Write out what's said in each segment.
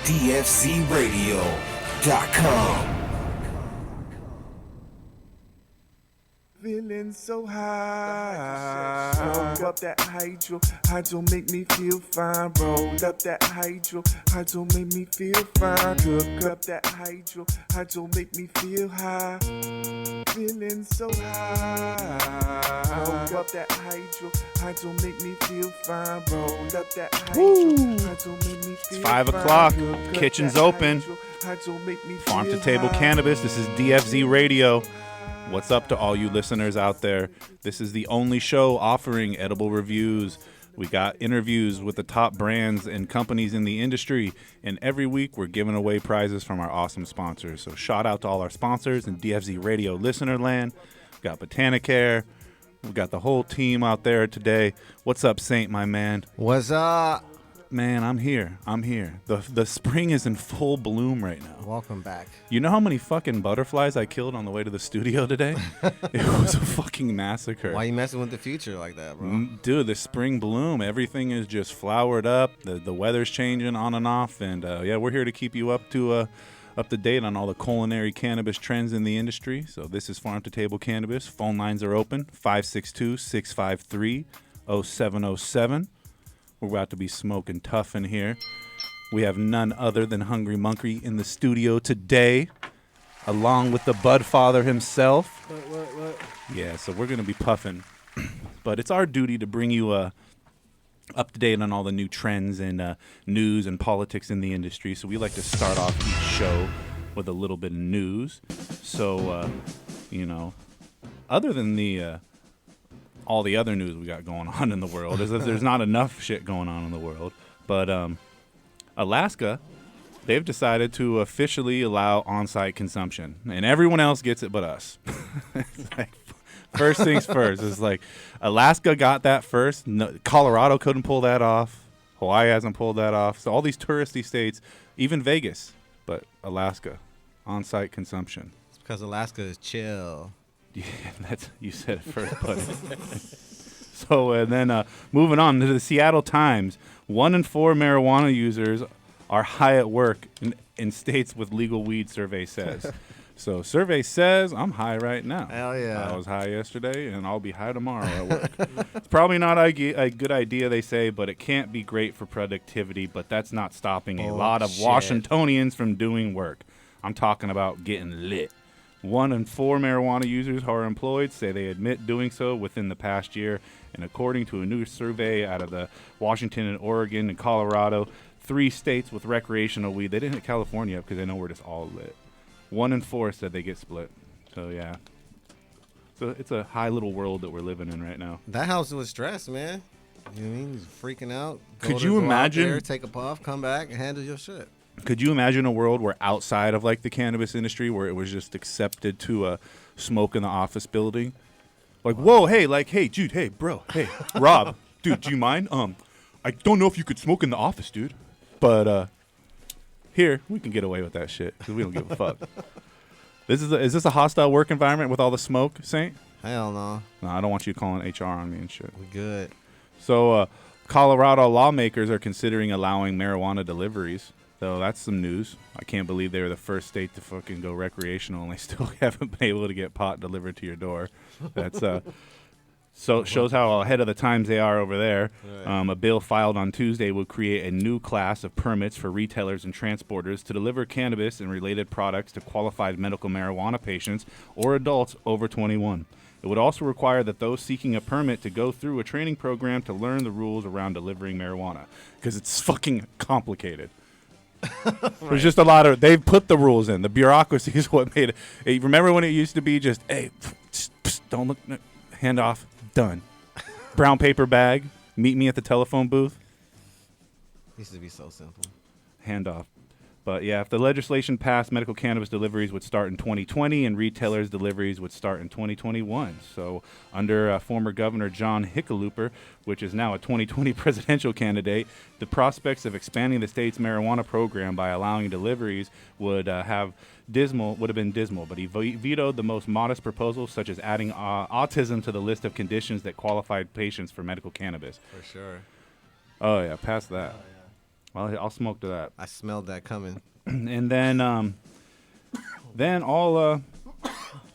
DFZRadio.com. Feeling so high. Rolled up that hydro make me feel fine. Rolled up that hydro make me feel fine. Cook up that hydro make me feel high. Feeling so high. Rolled up that hydro make me feel fine. Rolled up that hydro make me feel fine. It's 5 o'clock. Kitchen's open. Farm to Table Cannabis. This is DFZ Radio. What's up to all you listeners out there? This is the only show offering edible reviews. We got interviews with the top brands and companies in the industry, and every week we're giving away prizes from our awesome sponsors. So shout out to all our sponsors in DFZ Radio listener land. We got Botanicare. We got the whole team out there today. What's up, Saint, my man? What's up? Man, I'm here. The spring is in full bloom right now. Welcome back. You know how many fucking butterflies I killed on the way to the studio today? It was a fucking massacre. Why you messing with the future like that, bro? Dude, the spring bloom, everything is just flowered up. The weather's changing on and off, and yeah, we're here to keep you up to date on all the culinary cannabis trends in the industry. So this is Farm to Table Cannabis. Phone lines are open, 562-653-0707. We're about to be smoking tough in here. We have none other than Hungry Monkey in the studio today, along with the Budfather himself. What? Yeah, so we're going to be puffing. But it's our duty to bring you up to date on all the new trends and news and politics in the industry. So we like to start off each show with a little bit of news. So, other than all the other news we got going on in the world, there's not enough shit going on in the world. But Alaska, they've decided to officially allow on-site consumption, and everyone else gets it but us. It's like, first things first. It's like Alaska got that first. No, Colorado couldn't pull that off. Hawaii hasn't pulled that off. So all these touristy states, even Vegas, but Alaska, on-site consumption. It's because Alaska is chill. Yeah, you said it first, buddy. So, and then moving on to the Seattle Times, 1 in 4 marijuana users are high at work in states with legal weed, survey says. So, survey says I'm high right now. Hell yeah. I was high yesterday, and I'll be high tomorrow at work. It's probably not a good idea, they say, but it can't be great for productivity, but that's not stopping a lot of Washingtonians from doing work. I'm talking about getting lit. 1 in 4 marijuana users who are employed say they admit doing so within the past year. And according to a new survey out of the Washington and Oregon and Colorado, 3 states with recreational weed, they didn't hit California up because they know we're just all lit. 1 in 4 said they get split. So, yeah. So it's a high little world that we're living in right now. That house was stressed, man. You know what I mean? He's freaking out. Could you imagine? Out there, take a puff, come back, and handle your shit. Could you imagine a world where outside of like the cannabis industry, where it was just accepted to smoke in the office building? Like, whoa, hey, dude, hey, bro, hey, Rob, dude, do you mind? I don't know if you could smoke in the office, dude, but here we can get away with that shit because we don't give a fuck. Is this a hostile work environment with all the smoke, Saint? Hell no. No, I don't want you calling HR on me and shit. We good. So, Colorado lawmakers are considering allowing marijuana deliveries. So that's some news. I can't believe they were the first state to fucking go recreational, and they still haven't been able to get pot delivered to your door. That's so it shows how ahead of the times they are over there. Right. A bill filed on Tuesday will create a new class of permits for retailers and transporters to deliver cannabis and related products to qualified medical marijuana patients or adults over 21. It would also require that those seeking a permit to go through a training program to learn the rules around delivering marijuana, because it's fucking complicated. Right. There's just a lot of, they've put the rules in. The bureaucracy is what made it. Hey, remember when it used to be just, hey, don't look, hand off, done. Brown paper bag, meet me at the telephone booth. Used to be so simple. Hand off. But yeah, if the legislation passed, medical cannabis deliveries would start in 2020 and retailers' deliveries would start in 2021. So under former Governor John Hickenlooper, which is now a 2020 presidential candidate, the prospects of expanding the state's marijuana program by allowing deliveries would have been dismal. But he vetoed the most modest proposals, such as adding autism to the list of conditions that qualified patients for medical cannabis. For sure. Oh, yeah, past that. Well, I'll smoke to that. I smelled that coming. And then all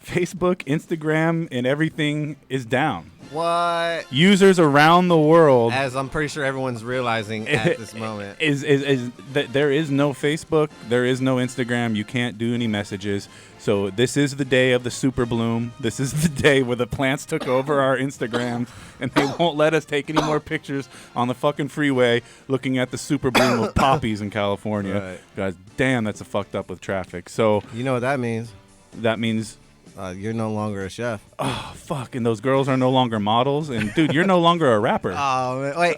Facebook, Instagram, and everything is down. What? Users around the world, As I'm pretty sure everyone's realizing at this moment. is that there is no Facebook, there is no Instagram. You can't do any messages. So this is the day of the super bloom. This is the day where the plants took over our Instagrams, and they won't let us take any more pictures on the fucking freeway looking at the super bloom of poppies in California. Right. Guys, damn, that's a fucked up with traffic. So You know what that means? that means. You're no longer a chef. Oh, fuck. And those girls are no longer models. And, dude, you're no longer a rapper. Oh, man. Wait.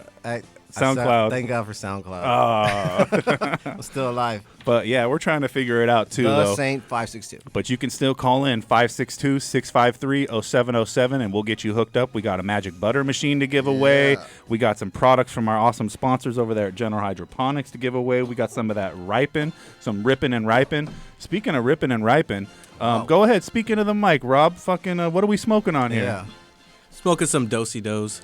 SoundCloud. Thank God for SoundCloud. I'm still alive. But, yeah, we're trying to figure it out, too, The though. Saint 562. But you can still call in 562-653-0707, and we'll get you hooked up. We got a magic butter machine to give away. We got some products from our awesome sponsors over there at General Hydroponics to give away. We got some of that Ripen, some Rippin' and Ripen. Speaking of Rippin' and Ripen, go ahead, speak into the mic, Rob. Fucking, what are we smoking on here? Yeah. Smoking some Do-si-dos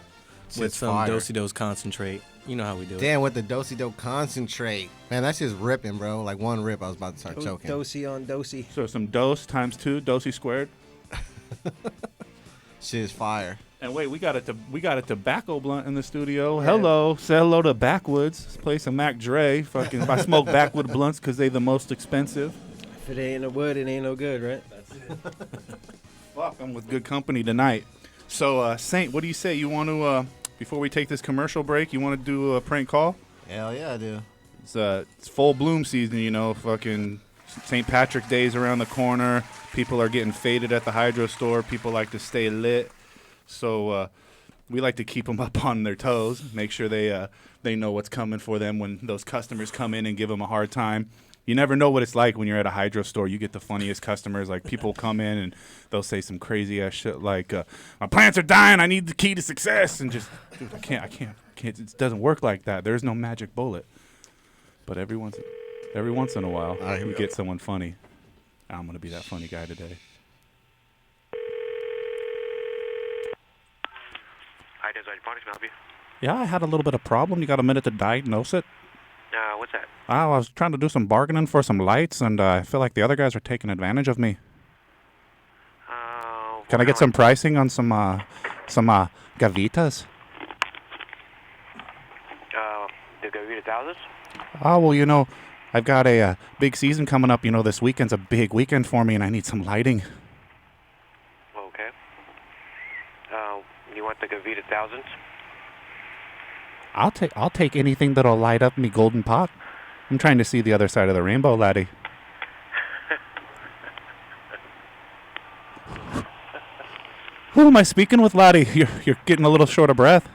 with Shit's some fire. Do-si-dos concentrate. You know how we do it. Damn, with the Do-si-do concentrate. Man, that's just ripping, bro. Like one rip, I was about to start choking. Dosey on dosey. So some dose times 2, dosey squared. Shit is fire. And wait, we got a tobacco blunt in the studio. Hello, say hello to Backwoods. Let's play some Mac Dre. Fucking, I smoke Backwood blunts because they the most expensive. If it ain't no wood, it ain't no good, right? Fuck, I'm with good company tonight. So, Saint, what do you say? You want to, before we take this commercial break, you want to do a prank call? Hell yeah, I do. It's full bloom season, you know. Fucking St. Patrick Day's around the corner. People are getting faded at the hydro store. People like to stay lit. So, we like to keep them up on their toes, make sure they know what's coming for them when those customers come in and give them a hard time. You never know what it's like when you're at a hydro store. You get the funniest customers. Like, people come in and they'll say some crazy ass shit like, my plants are dying, I need the key to success. And just, dude, I can't. It doesn't work like that. There's no magic bullet. But every once in a while, All right, here we we get someone funny. I'm going to be that funny guy today. Hi, Desert Hydroponics, can I help you? Yeah, I had a little bit of problem. You got a minute to diagnose it? What's that? I was trying to do some bargaining for some lights, and I feel like the other guys are taking advantage of me. Can I get some pricing on some gavitas? The Gavita Thousands? Oh, well, you know, I've got a big season coming up. You know, this weekend's a big weekend for me, and I need some lighting. Okay. You want the Gavita Thousands? I'll take anything that'll light up me golden pot. I'm trying to see the other side of the rainbow, laddie. Who am I speaking with, laddie? You're getting a little short of breath.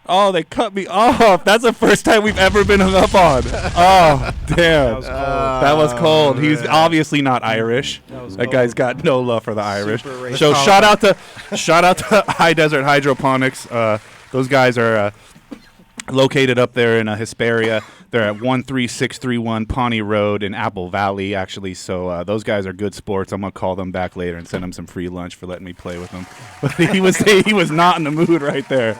Oh, they cut me off. That's the first time we've ever been hung up on. Oh, damn. That was cold. He's obviously not Irish. That guy's got no love for the Irish. So shout out to High Desert Hydroponics. Those guys are located up there in Hesperia. They're at 13631 Pawnee Road in Apple Valley, actually. So those guys are good sports. I'm gonna call them back later and send them some free lunch for letting me play with them. But he was not in the mood right there.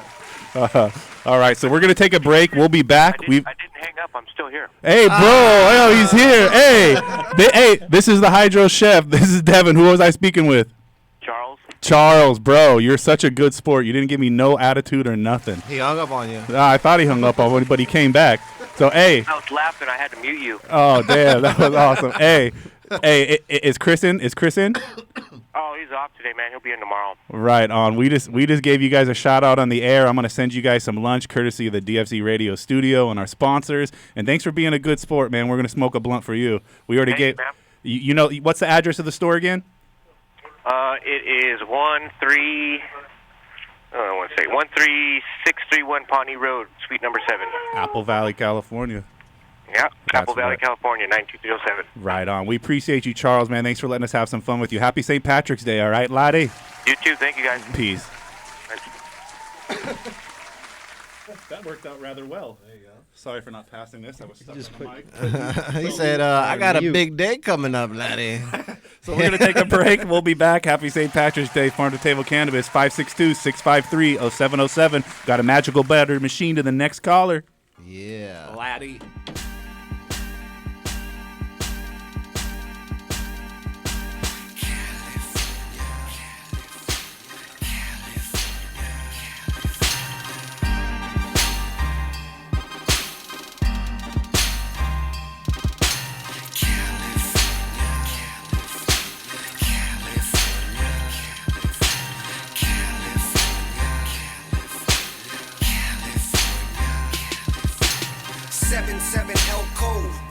All right, so we're going to take a break. We'll be back. I didn't hang up. I'm still here. Hey, bro. Oh, he's here. Hey, this is the Hydro Chef. This is Devin. Who was I speaking with? Charles, bro. You're such a good sport. You didn't give me no attitude or nothing. He hung up on you. I thought he hung up on me, but he came back. So, hey. I was laughing. I had to mute you. Oh, damn. That was awesome. Hey, is Chris in? Is Chris in? Oh, he's off today, man. He'll be in tomorrow. Right on. We just gave you guys a shout out on the air. I'm going to send you guys some lunch courtesy of the DFC Radio Studio and our sponsors. And thanks for being a good sport, man. We're going to smoke a blunt for you. We already gave you know, what's the address of the store again? It is 13631 Pawnee Road, suite number 7. Apple Valley, California. Yeah, That's Apple Valley, right. California, 92307. Right on. We appreciate you, Charles, man. Thanks for letting us have some fun with you. Happy St. Patrick's Day, all right, laddie? You too. Thank you, guys. Peace. That worked out rather well. There you go. Sorry for not passing this. I was stuck on the mic. He said, I got a big day coming up, laddie. So we're going to take a break. We'll be back. Happy St. Patrick's Day. Farm to Table Cannabis, 562-653-0707. Got a magical butter machine to the next caller. Yeah. Laddie.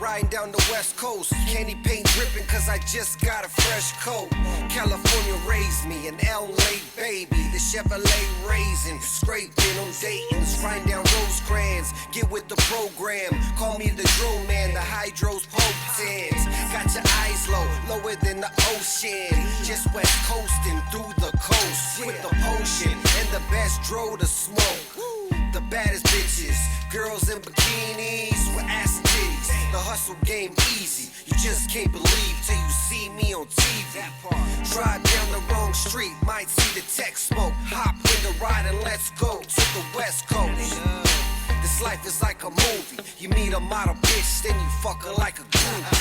Riding down the west coast, candy paint dripping cause I just got a fresh coat. California raised me, an LA baby, the Chevrolet raisin, scraping on Dayton's, riding down Rosecrans, get with the program, call me the drone man, the hydros potens, got your eyes low, lower than the ocean, just west coasting through the coast, with the potion, and the best dro to smoke. The baddest bitches, girls in bikinis with ass and titties. The hustle game easy, you just can't believe till you see me on TV. Drive down the wrong street, might see the tech smoke. Hop in the ride and let's go to the west coast. This life is like a movie. You meet a model bitch, then you fuck her like a groupie.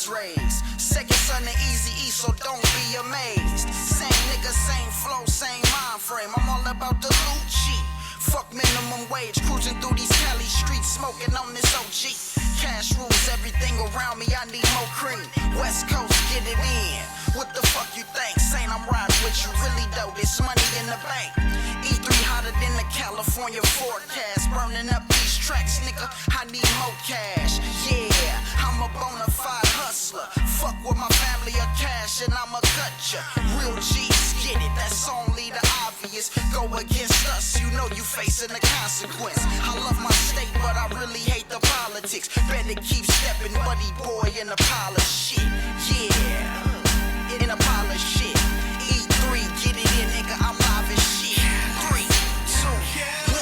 Raised. Second son to Easy E, so don't be amazed. Same nigga, same flow, same mind frame. I'm all about the loot cheap. Fuck minimum wage, cruising through these Cali streets, smoking on this OG. Cash rules everything around me, I need more cream. West Coast, get it in. What the fuck you think? Saying I'm riding with you, really though, this money in the bank. E3 hotter than the California forecast. Burning up these tracks, nigga, I need more cash. Yeah, I'm a bona fide hustler. Fuck with my family or cash and I'ma cut ya. Real G's get it, that's only the obvious. Go against us, you know you facing the consequence. I love my state, but I really hate the politics. Better keep stepping, buddy boy, in a pile of shit. Yeah, in a pile of shit. E3, get it in, nigga, I'm live as shit. 3, 2, 1.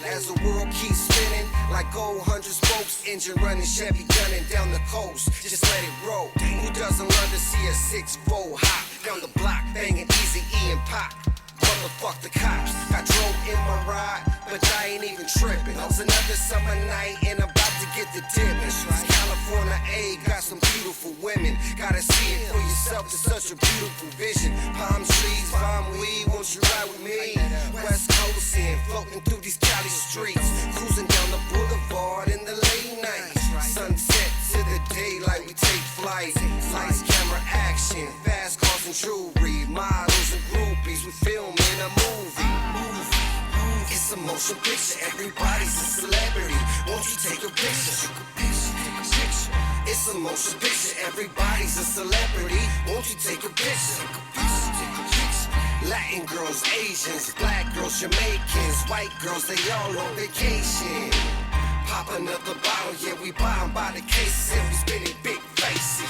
As the world keeps spinning, like gold 100 spokes, engine running, Chevy gunning down the coast, just let it roll. Who doesn't love to see a 6-4 hop down the block, banging Easy E and Pop? Motherfuck the cops, I drove in my ride, but I ain't even tripping. It was another summer night and about to get the dipping. California A got some beautiful women, gotta see it for yourself, it's such a beautiful vision. Palm trees, palm weed, won't you ride with me? West Coast in, floating through these Cali streets, cruising down the boulevard in the late night. Sunset to the daylight, we take flight. Lights, camera, action, fast cars and jewelry, models and groupies, we film in a movie. It's a motion picture, everybody's a celebrity. Won't you take a picture? It's a motion picture, everybody's a celebrity. Won't you take a picture? Latin girls, Asians, black girls, Jamaicans, white girls, they all on vacation. Pop another bottle, yeah, we buy 'em by the cases and we spinning big faces.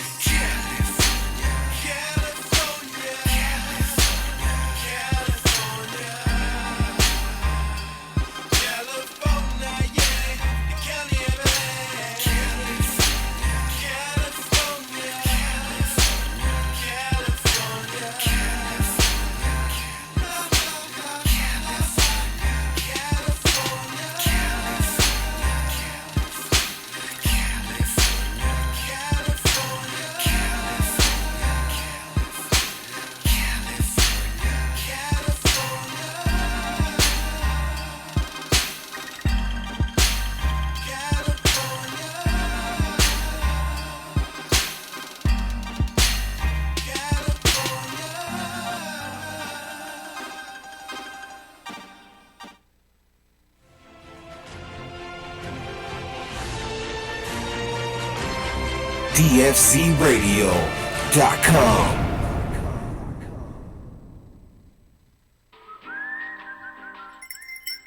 DFZRadio.com.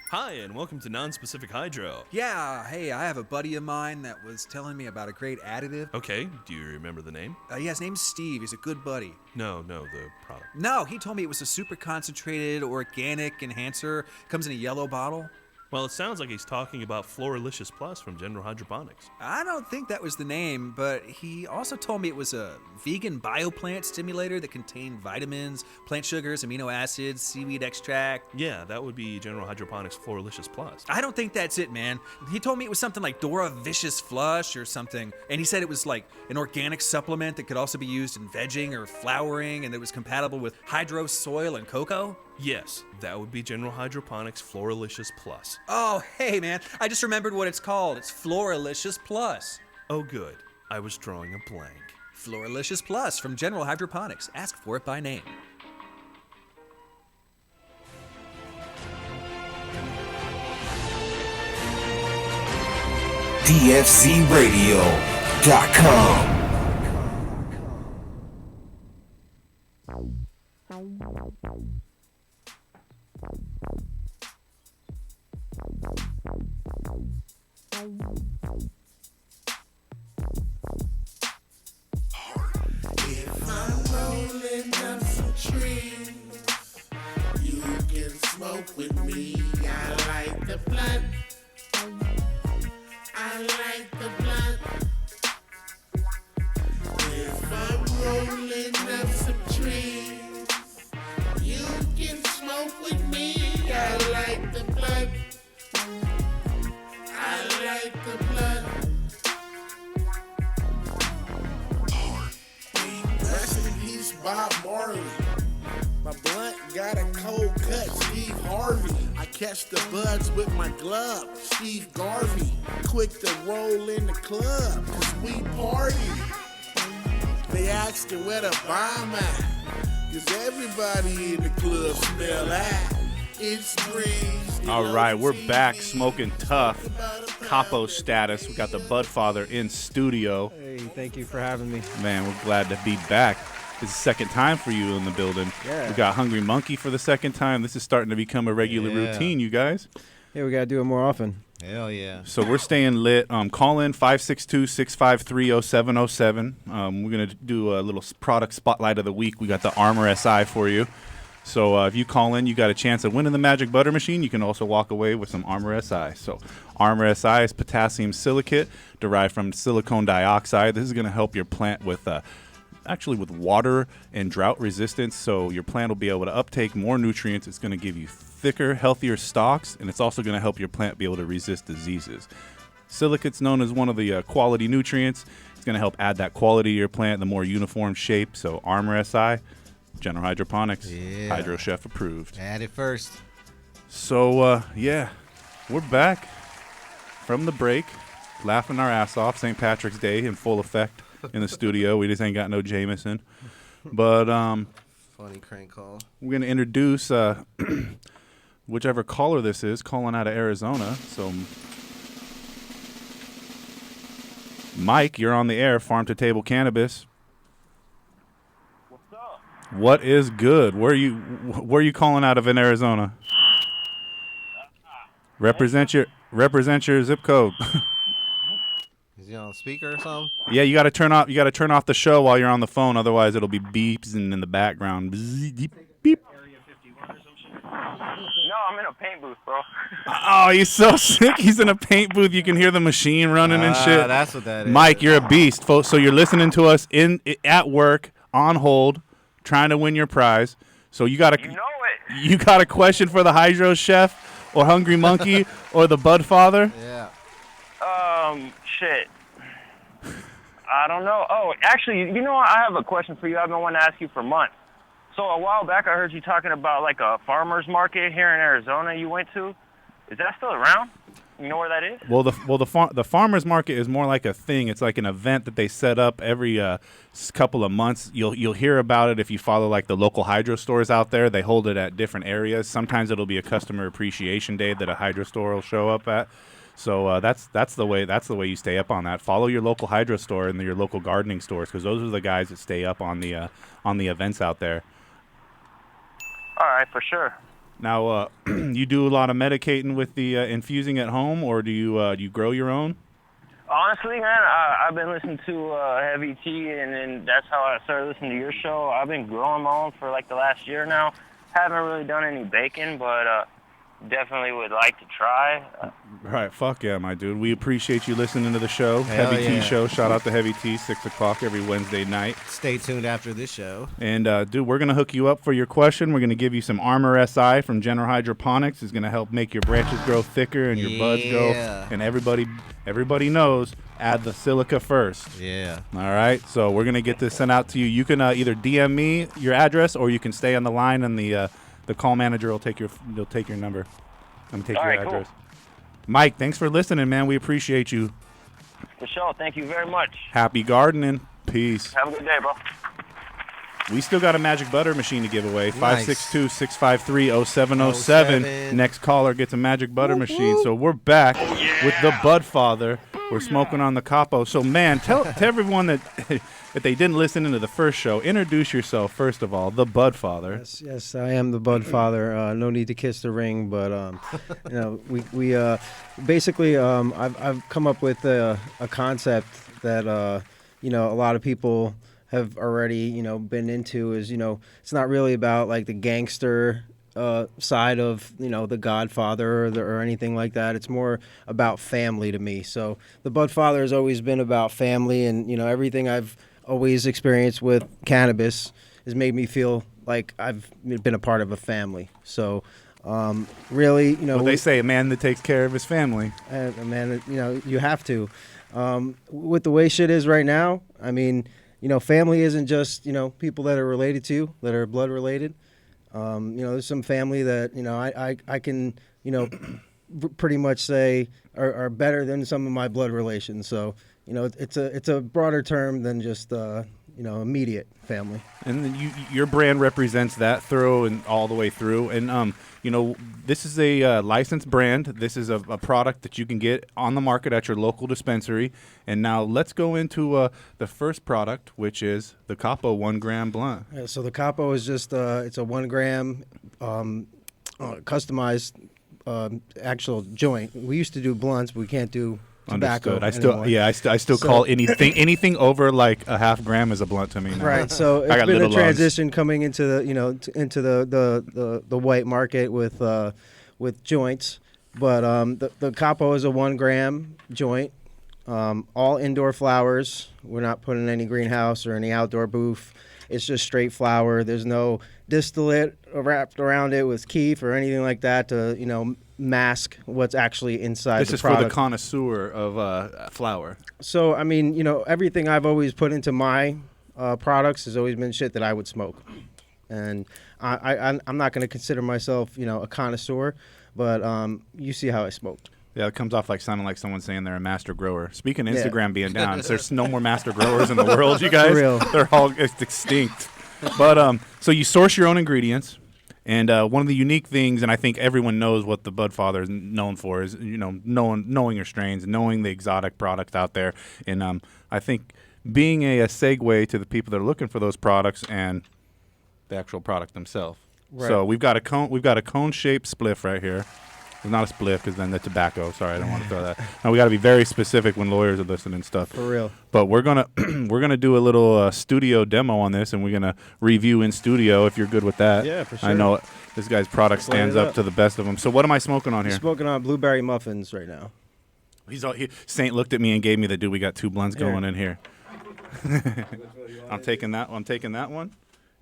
Hi, and welcome to Non-Specific Hydro. Yeah, hey, I have a buddy of mine that was telling me about a great additive. Okay, do you remember the name? Yeah, his name's Steve. He's a good buddy. No, the product. No, he told me it was a super concentrated organic enhancer. Comes in a yellow bottle. Well, it sounds like he's talking about Floralicious Plus from General Hydroponics. I don't think that was the name, but he also told me it was a vegan bioplant stimulator that contained vitamins, plant sugars, amino acids, seaweed extract. Yeah, that would be General Hydroponics Floralicious Plus. I don't think that's it, man. He told me it was something like Dora Vicious Flush or something, and he said it was like an organic supplement that could also be used in vegging or flowering, and that was compatible with hydro soil and cocoa. Yes, that would be General Hydroponics Floralicious Plus. Oh, hey, man. I just remembered what it's called. It's Floralicious Plus. Oh, good. I was drawing a blank. Floralicious Plus from General Hydroponics. Ask for it by name. DFZRadio.com. If I'm rolling up some trees, you can smoke with me. I like the blunt. I like the blunt. If I'm rolling up some trees, you can smoke with me. I like the blunt. I like the blunt. Rest in peace, Bob Marley. My blunt got a cold cut, Steve Harvey. I catch the buds with my glove, Steve Garvey. Quick to roll in the club, cause we party. They asking where the bomb at, cause everybody in the club smell that. It's breeze. All right, we're back smoking tough. Capo status. We got the Budfather in studio. Hey, thank you for having me. Man, we're glad to be back. It's the second time for you in the building. Yeah. We got Hungry Monkey for the second time. This is starting to become a regular routine, you guys. Yeah, we got to do it more often. Hell yeah. So we're staying lit. Call in 562-653-0707. We're going to do a little product spotlight of the week. We got the Armor SI for you. So if you call in, you got a chance of winning the Magic Butter Machine. You can also walk away with some Armor SI. So Armor SI is potassium silicate derived from silicone dioxide. This is going to help your plant with actually with water and drought resistance. So your plant will be able to uptake more nutrients. It's going to give you thicker, healthier stalks, and it's also going to help your plant be able to resist diseases. Silicate's known as one of the quality nutrients. It's going to help add that quality to your plant, the more uniform shape. So Armor SI, General Hydroponics, Hydro Chef approved. Add it first. So, yeah, we're back from the break, laughing our ass off. St. Patrick's Day in full effect in the studio. We just ain't got no Jameson. But Funny crank call. we're going to introduce whichever caller this is, calling out of Arizona. So, Mike, you're on the air, Farm To Table Cannabis. What is good? Where are you calling out of in Arizona? Represent your zip code. Is he on speaker or something? Yeah, you got to turn off the show while you're on the phone, otherwise it'll be beeps and in the background. Bzz, beep, beep. No, I'm in a paint booth, bro. Oh, he's so sick. He's in a paint booth. You can hear the machine running and shit. That's what that is. Mike, you're a beast, folks. So you're listening to us at work on hold, trying to win your prize. So you got a question for the Hydro Chef or Hungry Monkey or the Budfather? Yeah. Shit. I don't know. Oh, actually, you know what? I have a question for you. I've been wanting to ask you for months. So a while back, I heard you talking about like a farmer's market here in Arizona you went to. Is that still around? You know where that is? Well, the farmers market is more like a thing. It's like an event that they set up every couple of months. You'll hear about it if you follow like the local hydro stores out there. They hold it at different areas. Sometimes it'll be a customer appreciation day that a hydro store will show up at. So that's the way you stay up on that. Follow your local hydro store and your local gardening stores, because those are the guys that stay up on the events out there. All right, for sure. Now, you do a lot of medicating with the infusing at home, or do you grow your own? Honestly, man, I've been listening to Heavy Tea, and then that's how I started listening to your show. I've been growing my own for like the last year now. Haven't really done any baking, but definitely would like to try. Right, fuck yeah, my dude. We appreciate you listening to the show. Hell Heavy Tea yeah. Show. Shout out to Heavy Tea, 6 o'clock every Wednesday night. Stay tuned after this show. And, dude, we're going to hook you up for your question. We're going to give you some Armor SI from General Hydroponics. It's going to help make your branches grow thicker and your buds go. And everybody knows, add the silica first. Yeah. All right? So we're going to get this sent out to you. You can either DM me your address, or you can stay on the line, and the call manager will take your number. I'm going to take All your right, address. cool. Mike, thanks for listening, man. We appreciate you. For sure. Thank you very much. Happy gardening. Peace. Have a good day, bro. We still got a magic butter machine to give away. Nice. 562-653-0707. Next caller gets a magic butter machine. So we're back with the Budfather. We're smoking on the capo. So, man, tell everyone that if they didn't listen into the first show, introduce yourself, first of all, the Budfather. Yes, I am the Budfather. No need to kiss the ring, but we basically I've come up with a concept that a lot of people have already been into. Is it's not really about like the gangster side of the Godfather or anything like that. It's more about family to me. So the Budfather has always been about family, and everything I've always experienced with cannabis has made me feel like I've been a part of a family. So really, Well, they say a man that takes care of his family. a man, you have to. With the way shit is right now, I mean, family isn't just people that are related to you, that are blood related. There's some family that I can pretty much say are better than some of my blood relations. So it's a broader term than just immediate family. And then your brand represents that through and all the way through. And this is a licensed brand. This is a product that you can get on the market at your local dispensary. And now let's go into the first product, which is the Capo 1 gram blunt. Yeah, so the Capo is just it's a 1 gram customized actual joint. We used to do blunts, but we can't do tobacco Understood. I still So- call anything over like a half gram is a blunt to me now. Right, so I it's got been a little lungs. transition coming into the into the white market with joints, but the Capo is a 1 gram joint, all indoor flowers. We're not putting any greenhouse or any outdoor booth. It's just straight flower. There's no distillate wrapped around it with keef or anything like that to mask what's actually inside This the is product. for the connoisseur of flower. So, I mean, everything I've always put into my products has always been shit that I would smoke. And I'm not going to consider myself, a connoisseur, but you see how I smoke. Yeah, it comes off like sounding like someone saying they're a master grower. Speaking of Yeah. Instagram being down, there's no more master growers in the world, you guys. For real. They're all extinct. But so you source your own ingredients. And one of the unique things, and I think everyone knows what the Budfather is known for, is knowing your strains, knowing the exotic products out there, and I think being a segue to the people that are looking for those products and the actual product themselves. Right. So we've got a cone-shaped spliff right here. It's not a spliff because then the tobacco. Sorry, I don't want to throw that. Now we got to be very specific when lawyers are listening and stuff. For real. But we're gonna do a little studio demo on this, and we're gonna review in studio if you're good with that. Yeah, for sure. I know this guy's product stands Light it up to the best of them. So what am I smoking on here? Smoking on blueberry muffins right now. Saint looked at me and gave me the dude. We got 2 blunts Here. going in here. I'm taking that one,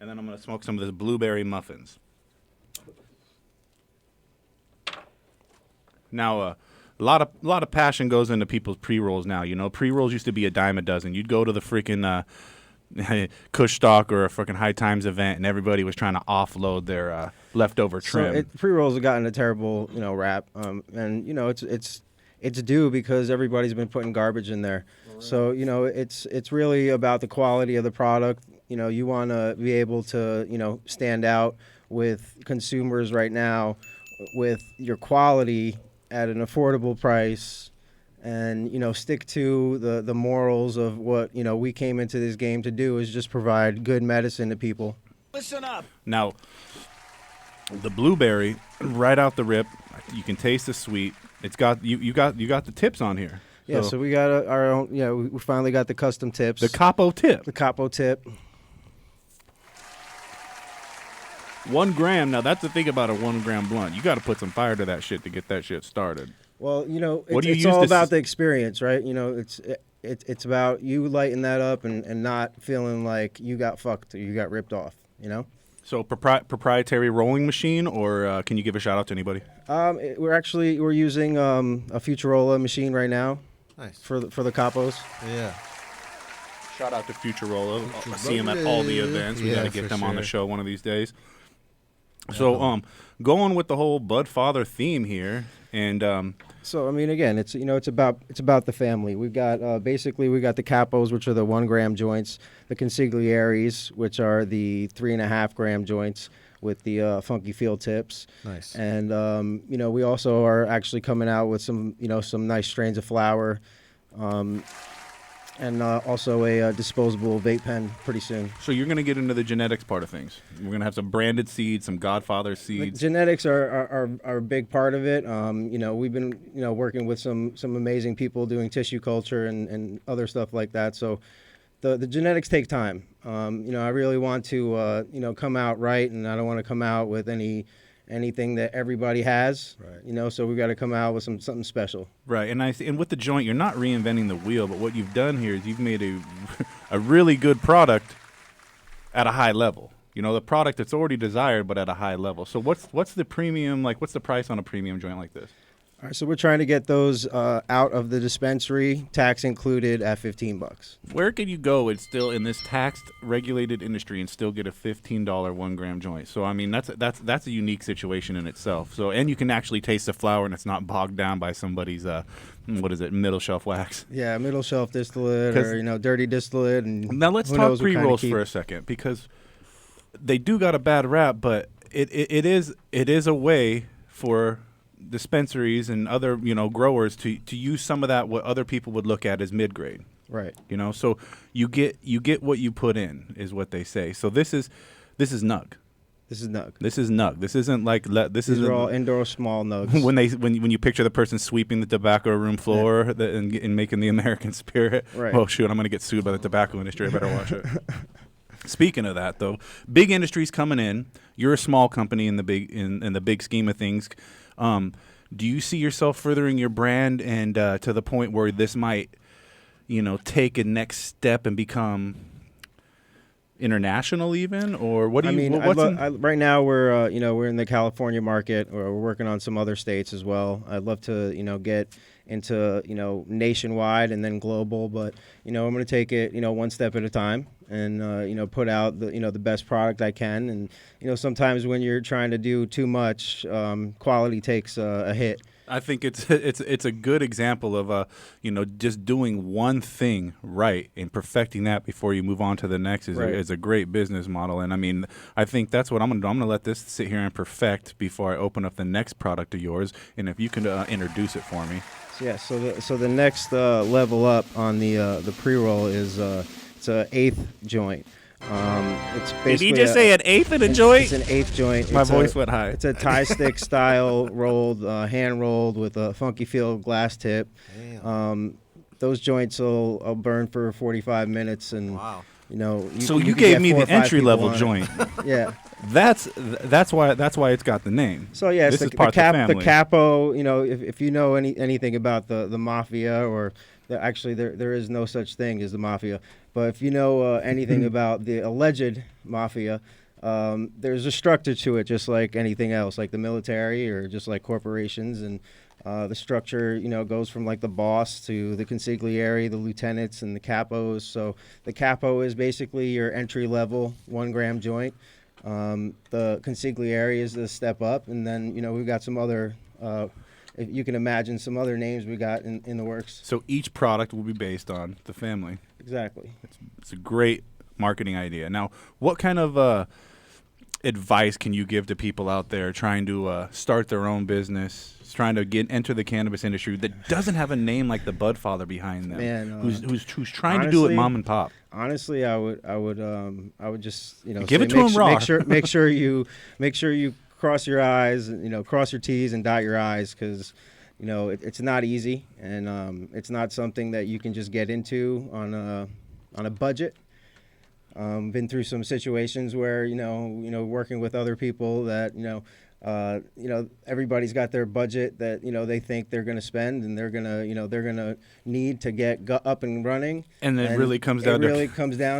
and then I'm gonna smoke some of this blueberry muffins. Now, a lot of passion goes into people's pre-rolls now. Pre-rolls used to be a dime a dozen. You'd go to the freaking Kush Stock or a freaking High Times event, and everybody was trying to offload their leftover trim. So pre-rolls have gotten a terrible, rap, and it's due because everybody's been putting garbage in there. So it's really about the quality of the product. You want to be able to stand out with consumers right now with your quality at an affordable price and stick to the morals of what we came into this game to do, is just provide good medicine to people. Listen up. Now, the blueberry, right out the rip, you can taste the sweet. It's got you got the tips on here. Yeah, so we got our own. We finally got the custom tips. The capo tip. The capo tip. 1 gram. Now that's the thing about a 1 gram blunt. You got to put some fire to that shit to get that shit started. Well, What do you it's use all this- about the experience, right? It's about you lighting that up and not feeling like you got fucked or you got ripped off. So proprietary rolling machine, or can you give a shout out to anybody? We're using a Futurola machine right now. Nice. For the capos. Yeah. Shout out to Futurola. I see them at all the events. We got to get them on the show one of these days. So, going with the whole Budfather theme here, and so I mean, again, it's it's about the family. We've got basically we got the capos, which are the 1 gram joints, the consiglieres, which are the 3.5 gram joints with the funky feel tips. Nice. And we also are actually coming out with some some nice strains of flower. And also a disposable vape pen pretty soon. So you're going to get into the genetics part of things. We're going to have some branded seeds, some Godfather seeds. The genetics are a big part of it. We've been working with some amazing people doing tissue culture and other stuff like that. So the genetics take time. I really want to come out right, and I don't want to come out with anything that everybody has, right? So we've got to come out with something special, right? And with the joint, you're not reinventing the wheel, but what you've done here is you've made a really good product at a high level. The product that's already desired, but at a high level. So what's the premium? Like, what's the price on a premium joint like this? All right, so we're trying to get those out of the dispensary, tax included, at $15. Where can you go? It's still in this tax-regulated industry and still get a $15 1 gram joint. So I mean, that's a unique situation in itself. So and you can actually taste the flower, and it's not bogged down by somebody's middle shelf wax. Yeah, middle shelf distillate or dirty distillate. And now let's talk pre-rolls for a second, because they do got a bad rap, but it is a way for dispensaries and other growers to use some of that what other people would look at as mid-grade, right? So you get what you put in, is what they say. So this is nug. This is nug. This is nug. This isn't like These are all indoor small nugs. when you picture the person sweeping the tobacco room floor and making the American spirit. Right. Oh shoot, I'm gonna get sued by the tobacco industry. I better watch it. Speaking of that, though, big industries coming in. You're a small company in the big scheme of things. Do you see yourself furthering your brand and to the point where this might, take a next step and become international even, or what do you? Right now we're we're in the California market, or we're working on some other states as well. I'd love to get into nationwide and then global, but I'm going to take it one step at a time and put out the best product I can. And sometimes when you're trying to do too much, quality takes a hit. I think it's a good example of just doing one thing right and perfecting that before you move on to the next is a great business model. And I mean, I think that's what I'm gonna let this sit here and perfect before I open up the next product of yours. And if you can introduce it for me. Yeah. So the next level up on the pre-roll is it's an 8th joint. It's basically Did he just say an 8th in a joint? It's an 8th joint. My voice went high. It's a tie stick style rolled, hand rolled with a funky feel glass tip. Those joints will burn for 45 minutes, and wow. You gave me the entry level joint. Yeah. That's why it's got the name. So yeah, this it's is part of the family. The capo. If you know anything about the mafia, or actually there is no such thing as the mafia, but if you know anything about the alleged mafia, there's a structure to it, just like anything else, like the military or just like corporations, and the structure goes from like the boss to the consigliere, the lieutenants, and the capos. So the capo is basically your entry level 1 gram joint. The consigliere is the step up, and then we've got some other if you can imagine some other names we got in the works. So each product will be based on the family. Exactly. It's a great marketing idea. Now, what kind of advice can you give to people out there trying to start their own business, trying to enter the cannabis industry that doesn't have a name like the Budfather behind them, Man, who's trying to do it mom and pop? Honestly, I would just give it to him raw. Make sure you cross your I's, cross your T's and dot your I's, because it's not easy, and it's not something that you can just get into on a budget. Been through some situations where working with other people that everybody's got their budget that they think they're going to spend, and they're gonna need to get up and running. And it really comes down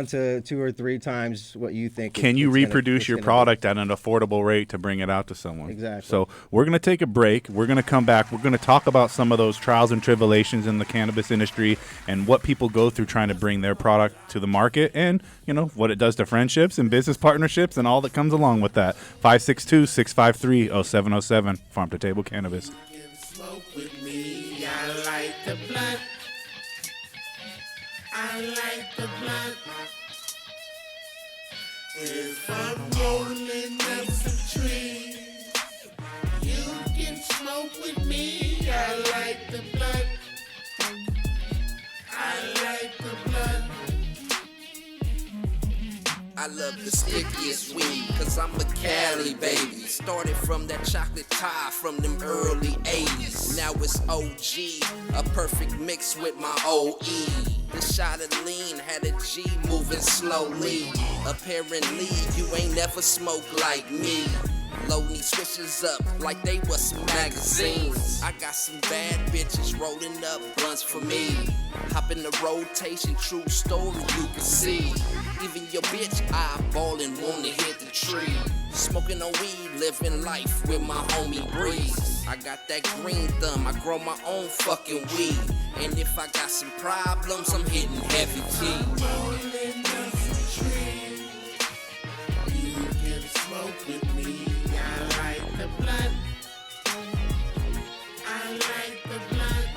to 2 or 3 times what you think. Can you reproduce your product at an affordable rate to bring it out to someone? Exactly. So we're going to take a break. We're going to come back. We're going to talk about some of those trials and tribulations in the cannabis industry and what people go through trying to bring their product to the market, and what it does to friendships and business partnerships and all that comes along with that. 562-653-0707, Farm to Table Cannabis. Smoke with me, I like the blunt. I like the blunt. If I'm rolling up some trees, you can smoke with me. I like the blunt. I like the blunt. I love the stickiest weed, cause I'm a Cali baby. Started from that chocolate tie from them early 80s. Now it's OG, a perfect mix with my OE. The shot of lean had a G moving slowly. Apparently, you ain't never smoked like me. Load these switches up like they was some magazines. I got some bad bitches rolling up blunts for me. Hop in the rotation, true story you can see. Even your bitch eyeballing wanna hit the tree. Smoking on weed, living life with my homie Breeze. I got that green thumb, I grow my own fucking weed. And if I got some problems, I'm hitting heavy tea. Rolling up some trees, you can smoke with me. I like the blunt. I like the blunt.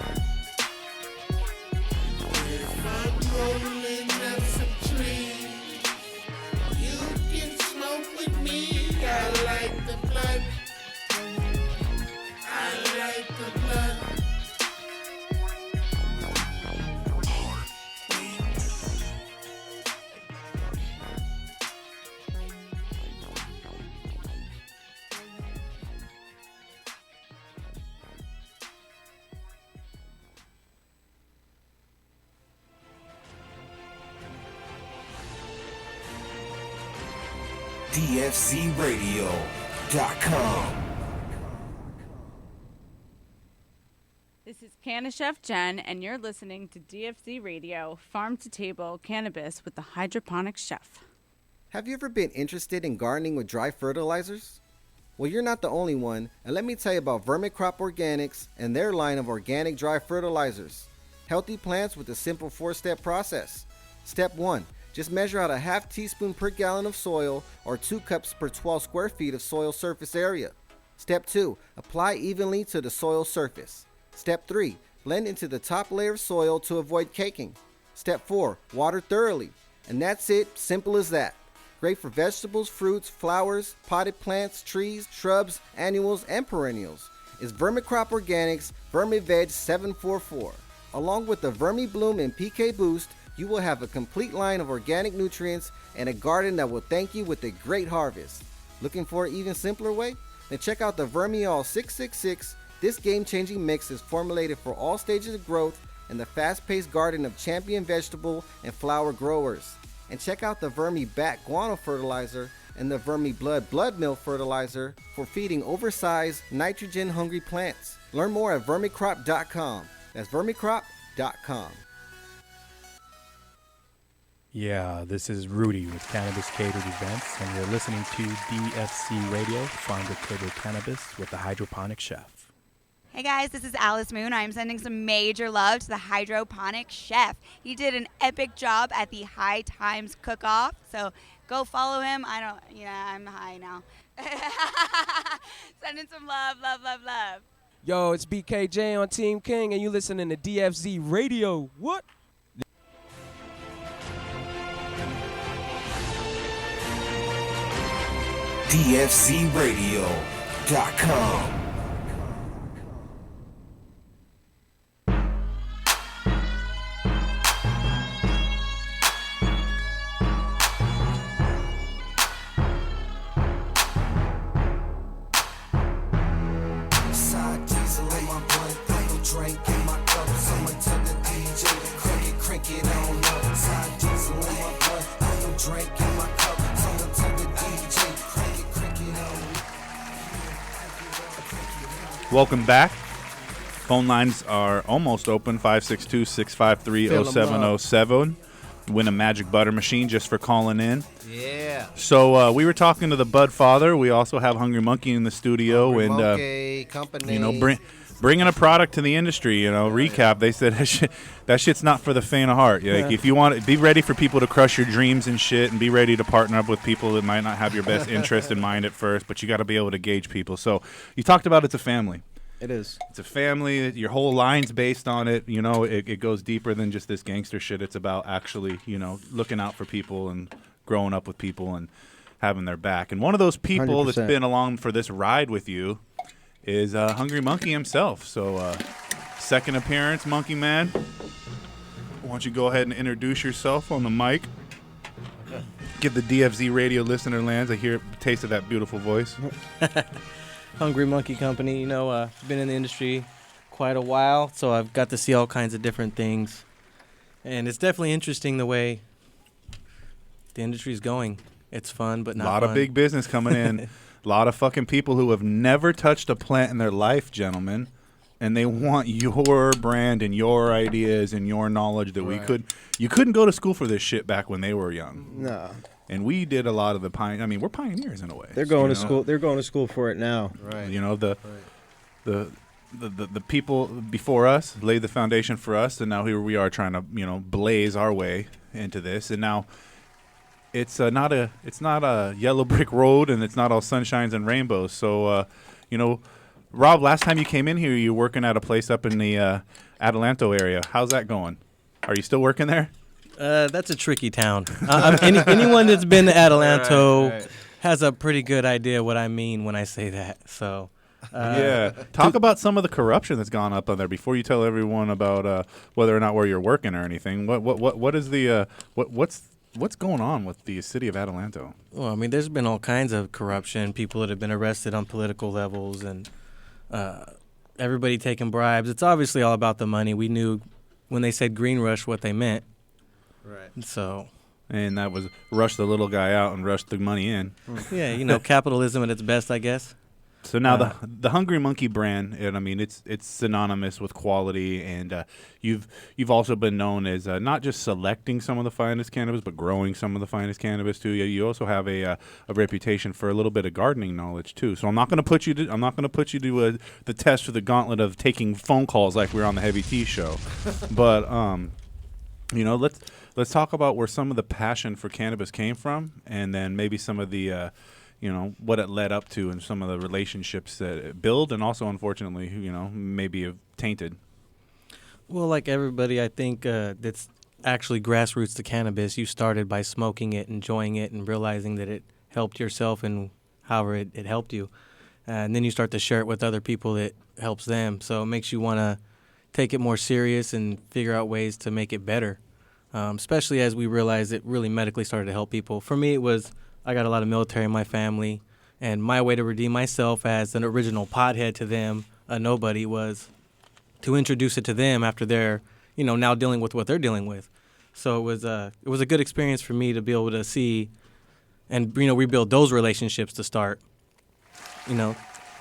If I'm rolling up some trees, you can smoke with me. I like the blunt. I like the blunt. DFCRadio.com. This is Canna Chef Jen, and you're listening to DFC Radio, Farm to Table Cannabis with the Hydroponic Chef. Have you ever been interested in gardening with dry fertilizers? Well, you're not the only one, and let me tell you about Vermicrop Organics and their line of organic dry fertilizers. Healthy plants with a simple 4-step process. Step 1. Just measure out a half teaspoon per gallon of soil or 2 cups per 12 square feet of soil surface area. Step 2. Apply evenly to the soil surface. Step 3. Blend into the top layer of soil to avoid caking. Step 4. Water thoroughly. And that's it, simple as that. Great for vegetables, fruits, flowers, potted plants, trees, shrubs, annuals, and perennials. It's Vermicrop Organics VermiVeg 744. Along with the VermiBloom and PK Boost, you will have a complete line of organic nutrients and a garden that will thank you with a great harvest. Looking for an even simpler way? Then check out the Vermiol 666. This game-changing mix is formulated for all stages of growth in the fast-paced garden of champion vegetable and flower growers. And check out the VermiBat Guano Fertilizer and the VermiBlood Blood Milk Fertilizer for feeding oversized, nitrogen-hungry plants. Learn more at vermicrop.com. That's vermicrop.com. Yeah, this is Rudy with Cannabis Catered Events, and you're listening to DFC Radio, Farm to Table Cannabis with the Hydroponic Chef. Hey guys, this is Alice Moon. I'm sending some major love to the Hydroponic Chef. He did an epic job at the High Times Cook-Off, so go follow him. I'm high now. Sending some love, love, love, love. Yo, it's BKJ on Team King, and you listening to DFZ Radio. What? DFZRadio.com. Side diesel in my blunt, apple drink in my cup. Someone tell the DJ to crank it on up. Side diesel in my blunt, apple drink in my cup. Someone tell the DJ to crank it on. Welcome back. Phone lines are almost open, 562-653-0707. Win a magic butter machine just for calling in. Yeah. So we were talking to the Budfather. We also have Hungry Monkey in the studio. Hungry and Monkey Company. You know, bringing a product to the industry, you know, recap, they said that shit's not for the faint of heart. Like, if you want to be ready for people to crush your dreams and shit, and be ready to partner up with people that might not have your best interest in mind at first, but you got to be able to gauge people. So you talked about it's a family. It is. It's a family. Your whole line's based on it. You know, it goes deeper than just this gangster shit. It's about actually, you know, looking out for people and growing up with people and having their back. And one of those people 100%. that's been along for this ride with you is Hungry Monkey himself. So second appearance, Monkey Man. Why don't you go ahead and introduce yourself on the mic? Give the DFZ radio listener lands a taste of that beautiful voice. Hungry Monkey Company, you know, been in the industry quite a while, so I've got to see all kinds of different things. And it's definitely interesting the way the industry's going. It's fun, but not A lot fun. of big business coming in. A lot of fucking people who have never touched a plant in their life, gentlemen, and they want your brand and your ideas and your knowledge that you couldn't go to school for this shit back when they were young. No. And we did a lot of the we're pioneers in a way. They're going to school. They're going to school for it now. Right. You know, the people before us laid the foundation for us, and now here we are trying to, you know, blaze our way into this. And now it's not a yellow brick road, and it's not all sunshines and rainbows. So, you know, Rob, last time you came in here, you were working at a place up in the Adelanto area. How's that going? Are you still working there? That's a tricky town. Anyone that's been to Adelanto has a pretty good idea what I mean when I say that. So, yeah. Talk about some of the corruption that's gone up on there before you tell everyone about whether or not where you're working or anything. What is the what's going on with the city of Adelanto? Well, I mean, there's been all kinds of corruption. People that have been arrested on political levels, and everybody taking bribes. It's obviously all about the money. We knew when they said green rush what they meant. Right. So. And that was rush the little guy out and rush the money in. Yeah, you know, capitalism at its best, I guess. So now the Hungry Monkey brand, and I mean it's synonymous with quality, and you've also been known as not just selecting some of the finest cannabis, but growing some of the finest cannabis too. You also have a reputation for a little bit of gardening knowledge too. So I'm not going to put you to the test for the gauntlet of taking phone calls like we were on the Heavy Tea show, but you know, let's talk about where some of the passion for cannabis came from, and then maybe some of the you know, what it led up to and some of the relationships that it built, and also, unfortunately, you know, maybe have tainted. Well, like everybody, I think that's actually grassroots to cannabis. You started by smoking it, enjoying it, and realizing that it helped yourself and however it helped you. And then you start to share it with other people that helps them. So it makes you want to take it more serious and figure out ways to make it better, especially as we realized it really medically started to help people. For me, it was I got a lot of military in my family, and my way to redeem myself as an original pothead to them, a nobody, was to introduce it to them after they're, you know, now dealing with what they're dealing with. So it was a good experience for me to be able to see and, you know, rebuild those relationships to start. You know,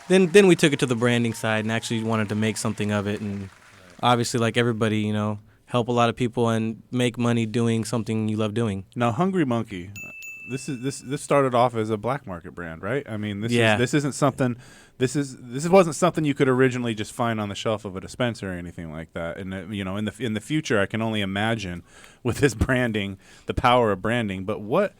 then we took it to the branding side and actually wanted to make something of it, and obviously, like everybody, you know, help a lot of people and make money doing something you love doing. Now, Hungry Monkey, this started off as a black market brand, right? I mean, this wasn't something you could originally just find on the shelf of a dispenser or anything like that. And you know, in the future, I can only imagine with this branding, the power of branding. But what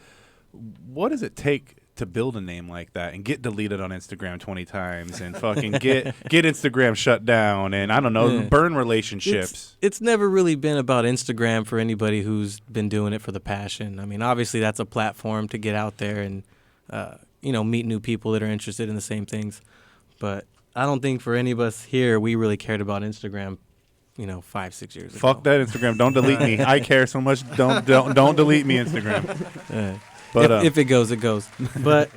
does it take to build a name like that and get deleted on Instagram 20 times and fucking get Instagram shut down and, I don't know, burn relationships? It's never really been about Instagram for anybody who's been doing it for the passion. I mean, obviously that's a platform to get out there and meet new people that are interested in the same things. But I don't think for any of us here, we really cared about Instagram, 5-6 years ago. Fuck that Instagram. Don't delete me. I care so much. Don't delete me, Instagram. But if it goes, it goes. But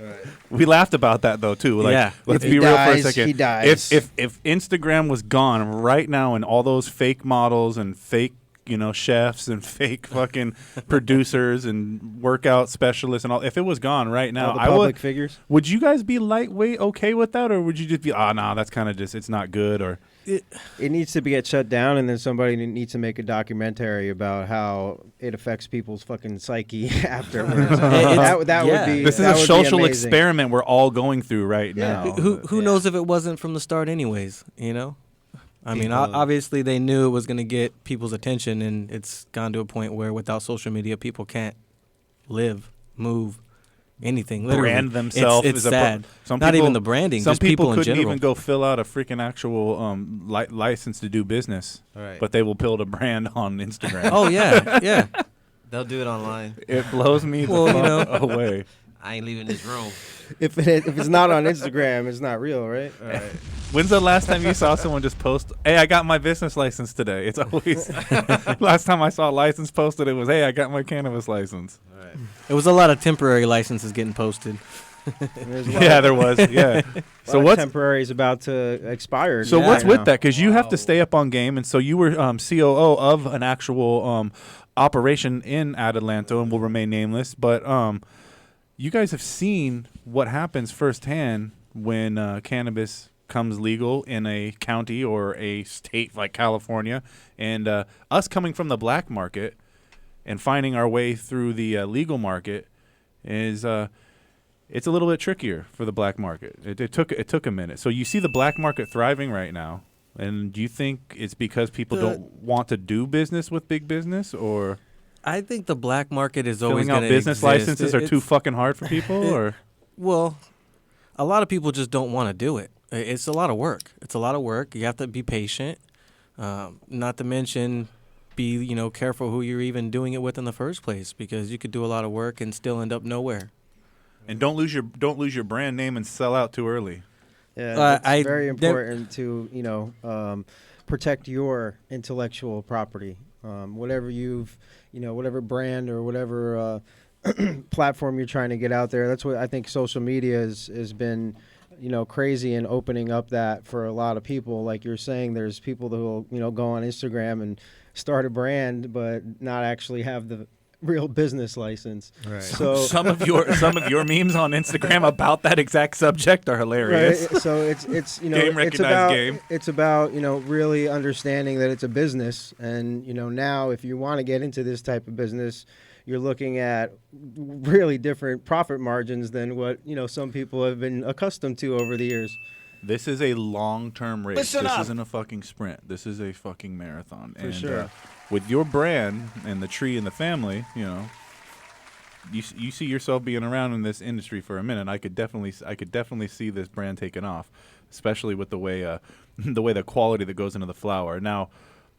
we laughed about that though too. Like, yeah. let's If be he real dies, for a second. he dies. If Instagram was gone right now, and all those fake models and fake chefs and fake fucking producers and workout specialists and all, if it was gone right now, All the public figures. Would you guys be lightweight okay with that, or would you just be that's kind of just, it's not good, or It needs to get shut down, and then somebody needs to make a documentary about how it affects people's fucking psyche afterwards. that would be. This is that a would be social amazing. experiment we're all going through right Yeah. now. Who knows if it wasn't from the start anyways, I mean, obviously they knew it was going to get people's attention, and it's gone to a point where without social media, people can't live, move, anything. Literally. Brand themselves. It's sad. Some Not people, even the branding. Some just people in couldn't general. even go fill out a freaking actual license to do business, Right. but they will build a brand on Instagram. Oh yeah, yeah. They'll do it online. It blows me the fuck away. I ain't leaving this room. If it's not on Instagram, it's not real, right? All right. When's the last time you saw someone just post, "Hey, I got my business license today"? It's always last time I saw a license posted, it was, "Hey, I got my cannabis license." All right. It was a lot of temporary licenses getting posted. Yeah, there was. Yeah. So what's temporary is about to expire. So what's now. with that? Because you have to stay up on game, and so you were COO of an actual operation in Adelanto, and will remain nameless. But you guys have seen what happens firsthand when cannabis comes legal in a county or a state like California, and us coming from the black market and finding our way through the legal market is it's a little bit trickier for the black market. It took a minute. So you see the black market thriving right now, and do you think it's because people don't want to do business with big business, or I think the black market is always filling out going to business licenses are too fucking hard for people, or well, a lot of people just don't want to do it. It's a lot of work. It's a lot of work. You have to be patient. Not to mention, be careful who you're even doing it with in the first place, because you could do a lot of work and still end up nowhere. And don't lose your brand name and sell out too early. Yeah, it's very important to protect your intellectual property. Whatever whatever brand or whatever platform you're trying to get out there. That's what I think social media has been, crazy in opening up that for a lot of people. Like you're saying, there's people who will, go on Instagram and start a brand, but not actually have the real business license. Right. So some of your memes on Instagram about that exact subject are hilarious. Right. So it's game it's about game. It's about really understanding that it's a business, and now if you want to get into this type of business, you're looking at really different profit margins than what some people have been accustomed to over the years. This is a long-term race. Listen this up. isn't a fucking sprint. This is a fucking marathon. For and, sure. With your brand and the tree and the family, you see yourself being around in this industry for a minute. I could definitely see this brand taking off, especially with the way the quality that goes into the flower. Now,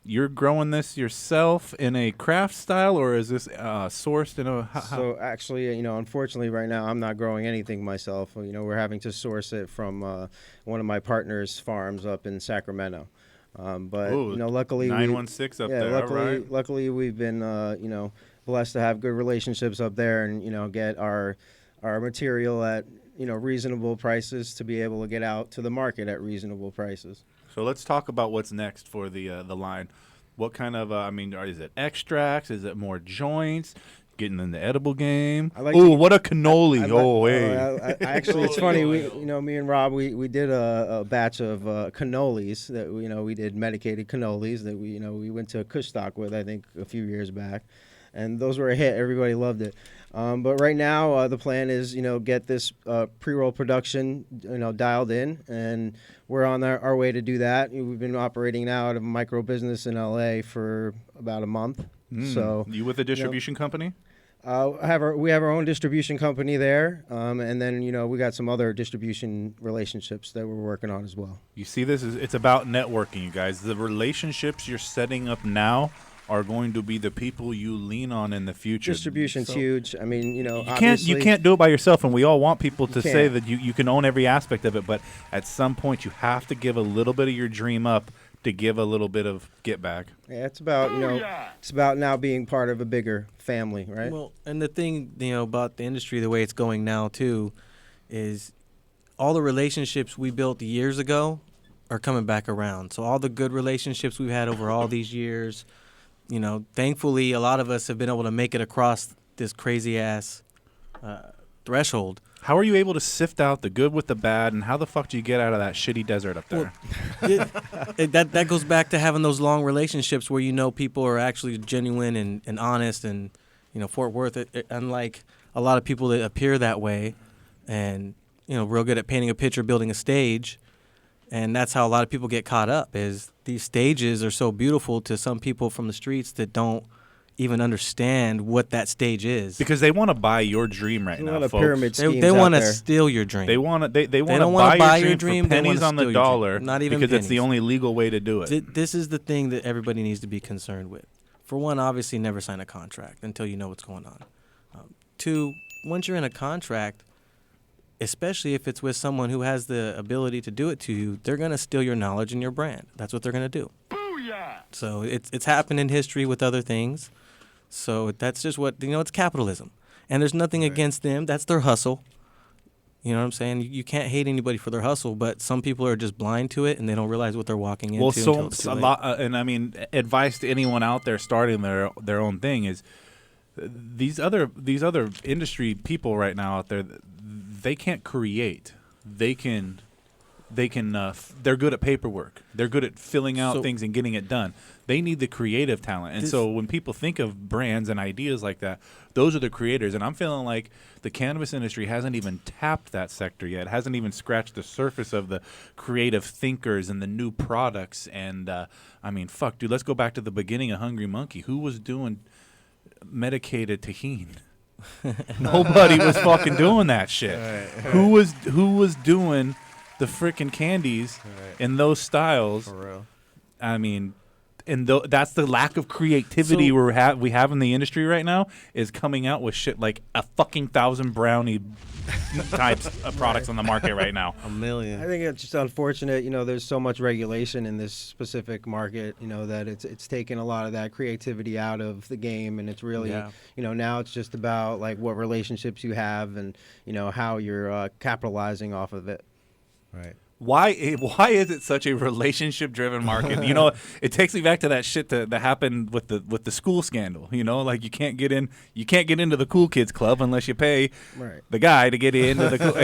you're growing this yourself in a craft style, or is this sourced in a? So actually, unfortunately, right now I'm not growing anything myself. We're having to source it from one of my partners' farms up in Sacramento. But Ooh, luckily 916 up there. Luckily we've been blessed to have good relationships up there, and get our material at reasonable prices to be able to get out to the market at reasonable prices. So let's talk about what's next for the line. What kind of is it extracts? Is it more joints? Getting in the edible game? What a cannoli! Actually, it's funny. Me and Rob, we did a batch of cannolis that we did medicated cannolis that we went to Kush Stock with, I think, a few years back, and those were a hit. Everybody loved it. But right now, the plan is get this pre-roll production dialed in, and we're on our way to do that. We've been operating now out of a micro business in LA for about a month. So you with a distribution company? We have our own distribution company there, and then we got some other distribution relationships that we're working on as well. You see, it's about networking, you guys. The relationships you're setting up now are going to be the people you lean on in the future. Distribution's huge. I mean, you know, you can't do it by yourself, and we all want people to say can't. that you can own every aspect of it, but at some point you have to give a little bit of your dream up to give a little bit of get back. Yeah, it's about, you know, it's about now being part of a bigger family, right? Well, and the thing, you know, about the industry, the way it's going now too, is all the relationships we built years ago are coming back around. So all the good relationships we've had over all these years, you know, thankfully a lot of us have been able to make it across this crazy ass threshold. How are you able to sift out the good with the bad, and how the fuck do you get out of that shitty desert up there? That goes back to having those long relationships where you know people are actually genuine and honest, and you know, Fort Worth, unlike a lot of people that appear that way, and you know, real good at painting a picture, building a stage, and that's how a lot of people get caught up. Is these stages are so beautiful to some people from the streets that don't even understand what that stage is, because they want to buy your dream right now, folks. They want to steal your dream. They want to they want to buy your dream for pennies on the dollar, not even because pennies. it's the only legal way to do it. This is the thing that everybody needs to be concerned with. For one, obviously, never sign a contract until you know what's going on. Two, once you're in a contract, especially if it's with someone who has the ability to do it to you, they're going to steal your knowledge and your brand. That's what they're going to do. Booyah! So it's happened in history with other things. So that's just what, you know, it's capitalism. And there's nothing against them. That's their hustle. You know what I'm saying? You can't hate anybody for their hustle, but some people are just blind to it and they don't realize what they're walking into. Well, until it's too a late. lot, and I mean, advice to anyone out there starting their own thing is these other industry people right now out there, they can't create. They're good at paperwork. They're good at filling out things and getting it done. They need the creative talent. And so when people think of brands and ideas like that, those are the creators. And I'm feeling like the cannabis industry hasn't even tapped that sector yet. It hasn't even scratched the surface of the creative thinkers and the new products. And, I mean, fuck, dude, let's go back to the beginning of Hungry Monkey. Who was doing medicated tahini? Nobody was fucking doing that shit. Right. Who was doing the freaking candies in those styles? For real. I mean, and that's the lack of creativity we have in the industry right now, is coming out with shit like a fucking 1,000 brownie types of products on the market right now. A million. I think it's just unfortunate, you know, there's so much regulation in this specific market, you know, that it's taken a lot of that creativity out of the game, and it's really, you know, now it's just about like what relationships you have and, you know, how you're capitalizing off of it. Right. Why is it such a relationship-driven market? You know, it takes me back to that shit that happened with the school scandal. You know, like you can't get into the cool kids club unless you pay the guy to get into the cool.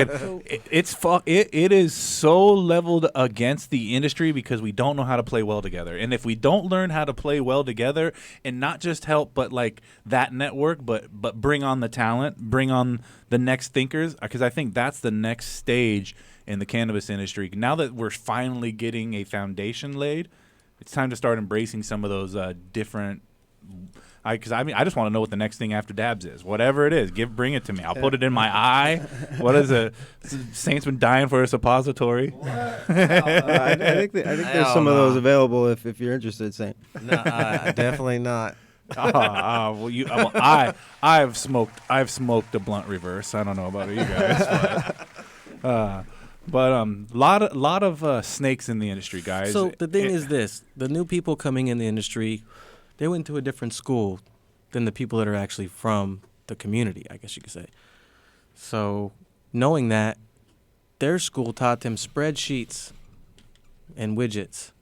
It is so leveled against the industry because we don't know how to play well together. And if we don't learn how to play well together, and not just help, but like that network, but bring on the talent, bring on the next thinkers, because I think that's the next stage in the cannabis industry. Now that we're finally getting a foundation laid, it's time to start embracing some of those different. Because I mean, I just want to know what the next thing after dabs is. Whatever it is, bring it to me. I'll put it in my eye. What is it? Saint's been dying for a suppository. I think there's some of those available if you're interested, Saint. No, definitely not. I've smoked a blunt reverse. I don't know about you guys, but lot of snakes in the industry, guys. So the thing is this: the new people coming in the industry, they went to a different school than the people that are actually from the community, I guess you could say. So knowing that, their school taught them spreadsheets and widgets.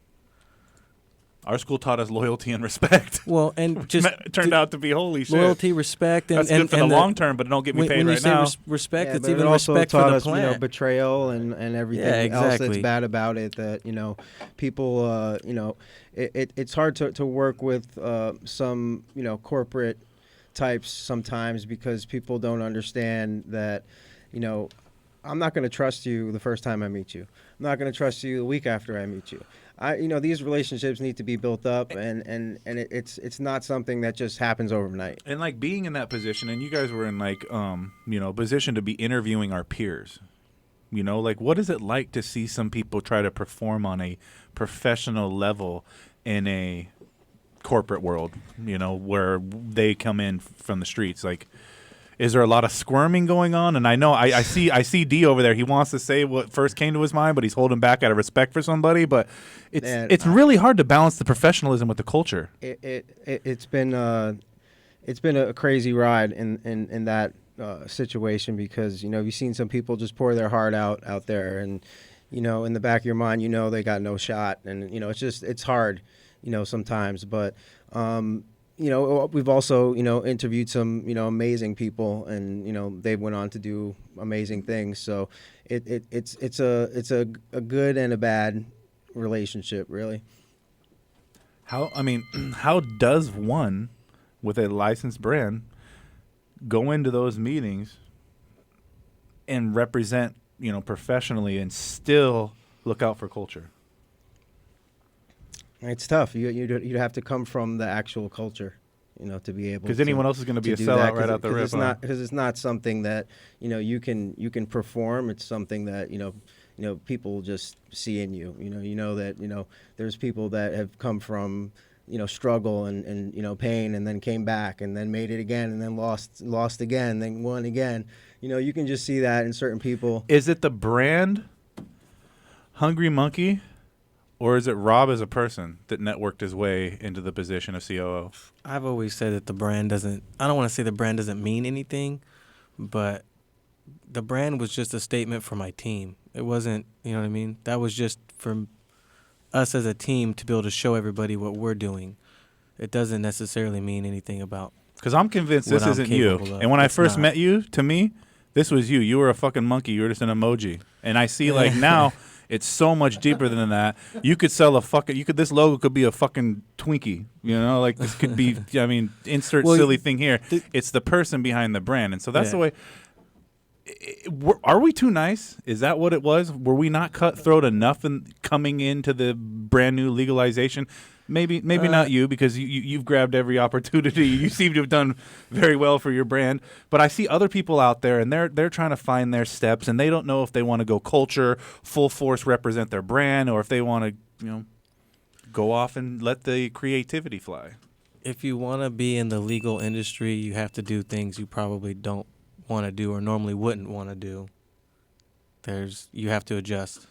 Our school taught us loyalty and respect. Well, and just turned out to be holy shit. Loyalty, respect, and that's good for the long term, but it don't get me paid right now. When you say respect, it's but even it also respect taught for the us, plant. you know, betrayal and everything else that's bad about it. That, you know, people, you know, it's hard to work with some, you know, corporate types sometimes because people don't understand that, you know, I'm not going to trust you the first time I meet you. I'm not going to trust you the week after I meet you. You know, these relationships need to be built up, and it's not something that just happens overnight. And like being in that position, and you guys were in like you know, position to be interviewing our peers. You know, like what is it like to see some people try to perform on a professional level in a corporate world, where they come in from the streets? Like, is there a lot of squirming going on? And I know I see D over there. He wants to say what first came to his mind, but he's holding back out of respect for somebody. But it's really hard to balance the professionalism with the culture. It's been a crazy ride in that situation, because you've seen some people just pour their heart out there, and in the back of your mind they got no shot, and it's hard sometimes. But we've also interviewed some amazing people, and they went on to do amazing things. So it's a good and a bad relationship, really. How does one with a licensed brand go into those meetings and represent professionally and still look out for culture? It's tough. You'd have to come from the actual culture, to be able. Because anyone else is going to be a sellout right out the rip. Because it's not something that you can perform. It's something that people just see in you. That there's people that have come from struggle and pain, and then came back and then made it again, and then lost again, then won again. You can just see that in certain people. Is it the brand, Hungry Monkey? Or is it Rob as a person that networked his way into the position of COO? I've always said that the brand doesn't, I don't want to say the brand doesn't mean anything, but the brand was just a statement for my team. It wasn't, you know what I mean? That was just for us as a team to be able to show everybody what we're doing. It doesn't necessarily mean anything about. Because I'm convinced this isn't you. And when I first met you, to me, this was you. You were a fucking monkey. You were just an emoji. And I see now... It's so much deeper than that. You could sell this logo could be a fucking Twinkie, like this could be, insert silly thing here. It's the person behind the brand. And so that's the way. Are we too nice? Is that what it was? Were we not cutthroat enough in coming into the brand new legalization? Maybe not you, because you've grabbed every opportunity. You seem to have done very well for your brand. But I see other people out there, and they're trying to find their steps, and they don't know if they want to go culture, full force represent their brand, or if they want to, go off and let the creativity fly. If you want to be in the legal industry, you have to do things you probably don't want to do or normally wouldn't want to do. You have to adjust.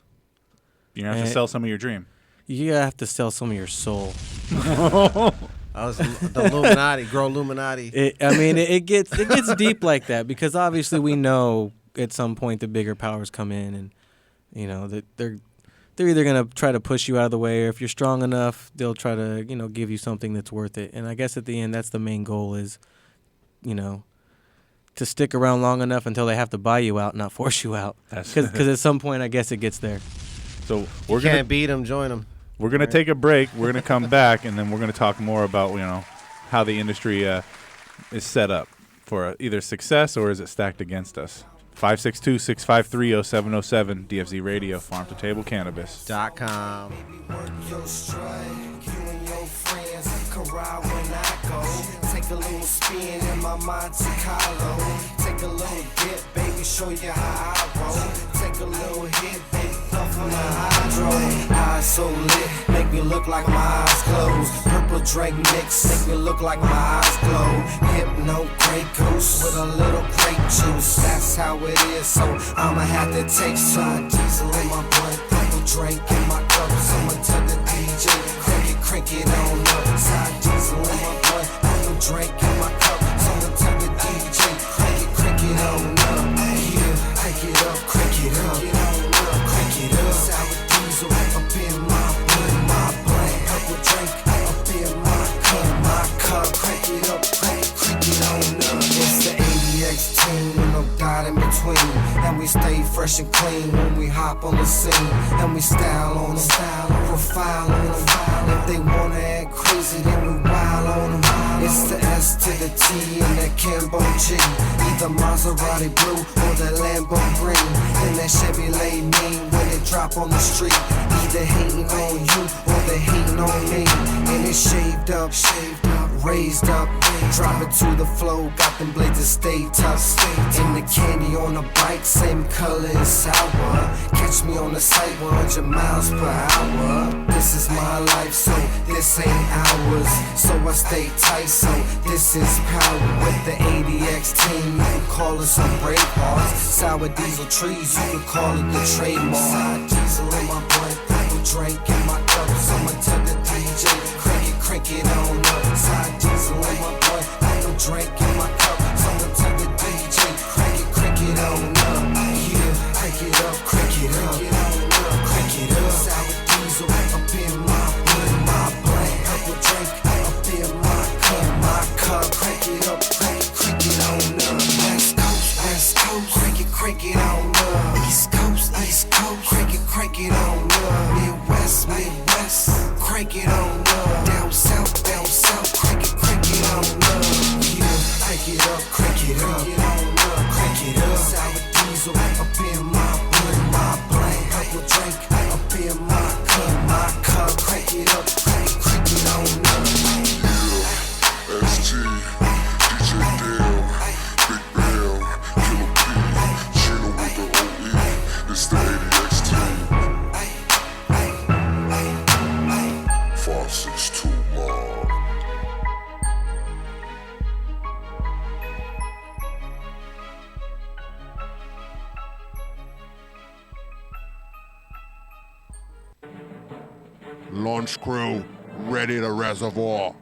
You have to sell some of your dream. You have to sell some of your soul. I was the Illuminati, grow Illuminati. It gets deep like that, because obviously we know at some point the bigger powers come in, and that they're either gonna try to push you out of the way, or if you're strong enough, they'll try to give you something that's worth it. And I guess at the end, that's the main goal is, to stick around long enough until they have to buy you out, not force you out. Because at some point, I guess it gets there. So can't beat them, join them. We're going to take a break. We're going to come back, and then we're going to talk more about, how the industry is set up for either success or is it stacked against us. 562-653-0707, DFZ Radio, Farm To Table Cannabis.com. Take a little spin in my Monte Carlo. Take a little dip, baby, show you how I roll. Take a little hit, baby, puff on the hydro. Eyes so lit, make me look like my eyes closed. Purple Drake mix, make me look like my eyes glow. Hypno Grey Goose with a little grape juice. That's how it is, so I'ma have to take some diesel in my blood. Purple Drake in my cup, someone tell the DJ, crank it on up. Side diesel in my blood. Drink in my cup, someone tell the DJ, crank it on up. Yeah, crank it up, crank it up, crank it up. Sour diesel up in my blood, purple drink up in my cup, crank it up, crank it on up. It's the ADX team with no doubt in between, and we stay fresh and clean when we hop on the scene, and we style on them, profile on them. If they wanna act crazy, then we wild on them. It's the S to the T and that Cambo G. Either Maserati blue or the Lambo green. And that Chevrolet mean when it drop on the street. Either hating on you or they hating on me. And it's shaved up, raised up. Drop it to the flow, got them blades that stay tough. And the candy on the bike, same color as sour. catch me on the site 100 miles per hour. This is my life, so this ain't ours. So I stay tight, so this is power. With the ADX team, you can call us some brave hearts. Sour diesel trees, you can call it the trademark. Side diesel in my blunt, purple drink in my cup. Someone tell the DJ, crank it on up. Side diesel in my blunt, purple drink in my cup. Someone tell the DJ, crank it on up. Yeah, crank it up, crank it up, crank it up. Sour diesel up in my blunt, purple drink up in my cup. Crank it up, crank it on up. West Coast, crank it on up. East Coast, crank it on up. Midwest, crank it on up. Down south, crank it on up. Yeah, crank it up, crank it up. Sour diesel up in my blunt, purple drink up in my cup. Crank it up, crank it on up. Yeah, ST, DJ Dale, Big Bell, Killer P, Gino with the OE, it's the ADX team. 562 Mob. Launch crew, ready to reservoir.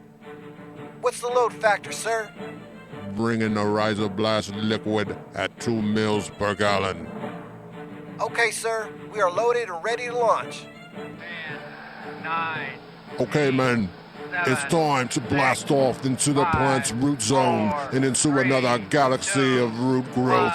What's the load factor, sir? Bringing the Riser Blast liquid at 2 mils per gallon. Okay, sir. We are loaded and ready to launch. 10, 9. Okay, men, it's time to blast off into the plant's root zone and into another galaxy of root growth.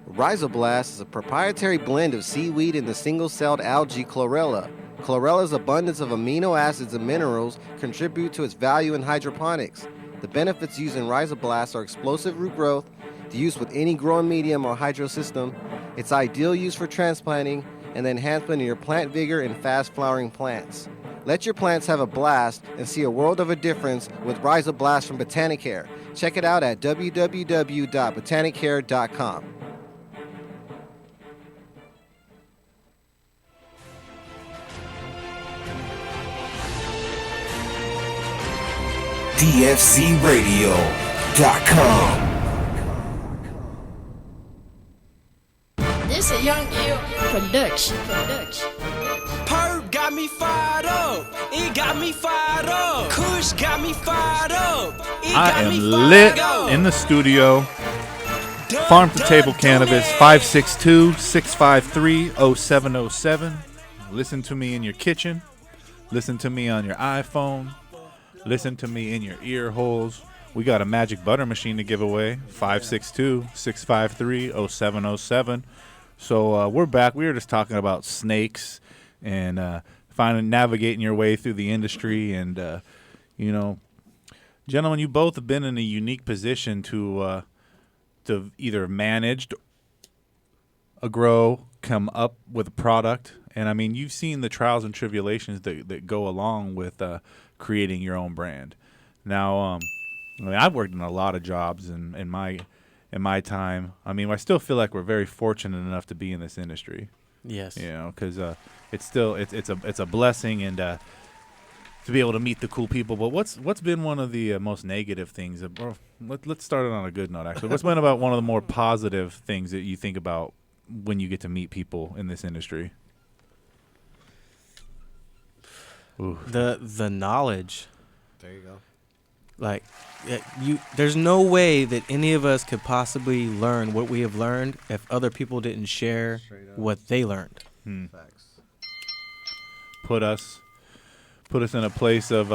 Rhizoblast is a proprietary blend of seaweed and the single-celled algae chlorella. Chlorella's abundance of amino acids and minerals contribute to its value in hydroponics. The benefits used in Rhizoblast are explosive root growth, the use with any growing medium or hydro system, its ideal use for transplanting, and the enhancement in your plant vigor and fast-flowering plants. Let your plants have a blast and see a world of a difference with Rhizoblast from Botanicare. Check it out at www.botanicare.com. DFCRadio.com. This a Young Ill production. Perp got me fired up. It got me fired up. Kush got me fired up. I am lit in the studio. Farm to Table Cannabis, 562-653-0707. Listen to me in your kitchen. Listen to me on your iPhone. Listen to me in your ear holes. We got a magic butter machine to give away, 562-653-0707. So we're back. We were just talking about snakes and navigating your way through the industry. And, gentlemen, you both have been in a unique position to either managed a grow, come up with a product. And, I mean, you've seen the trials and tribulations that go along with creating your own brand. Now, I've worked in a lot of jobs in my time. I mean, I still feel like we're very fortunate enough to be in this industry. Yes. Because it's a blessing and to be able to meet the cool people. But what's been one of the most negative things? Let's start it on a good note. Actually, what's been about one of the more positive things that you think about when you get to meet people in this industry? Ooh. The knowledge. There you go. Like, there's no way that any of us could possibly learn what we have learned if other people didn't share what they learned. Facts. Put us in a place of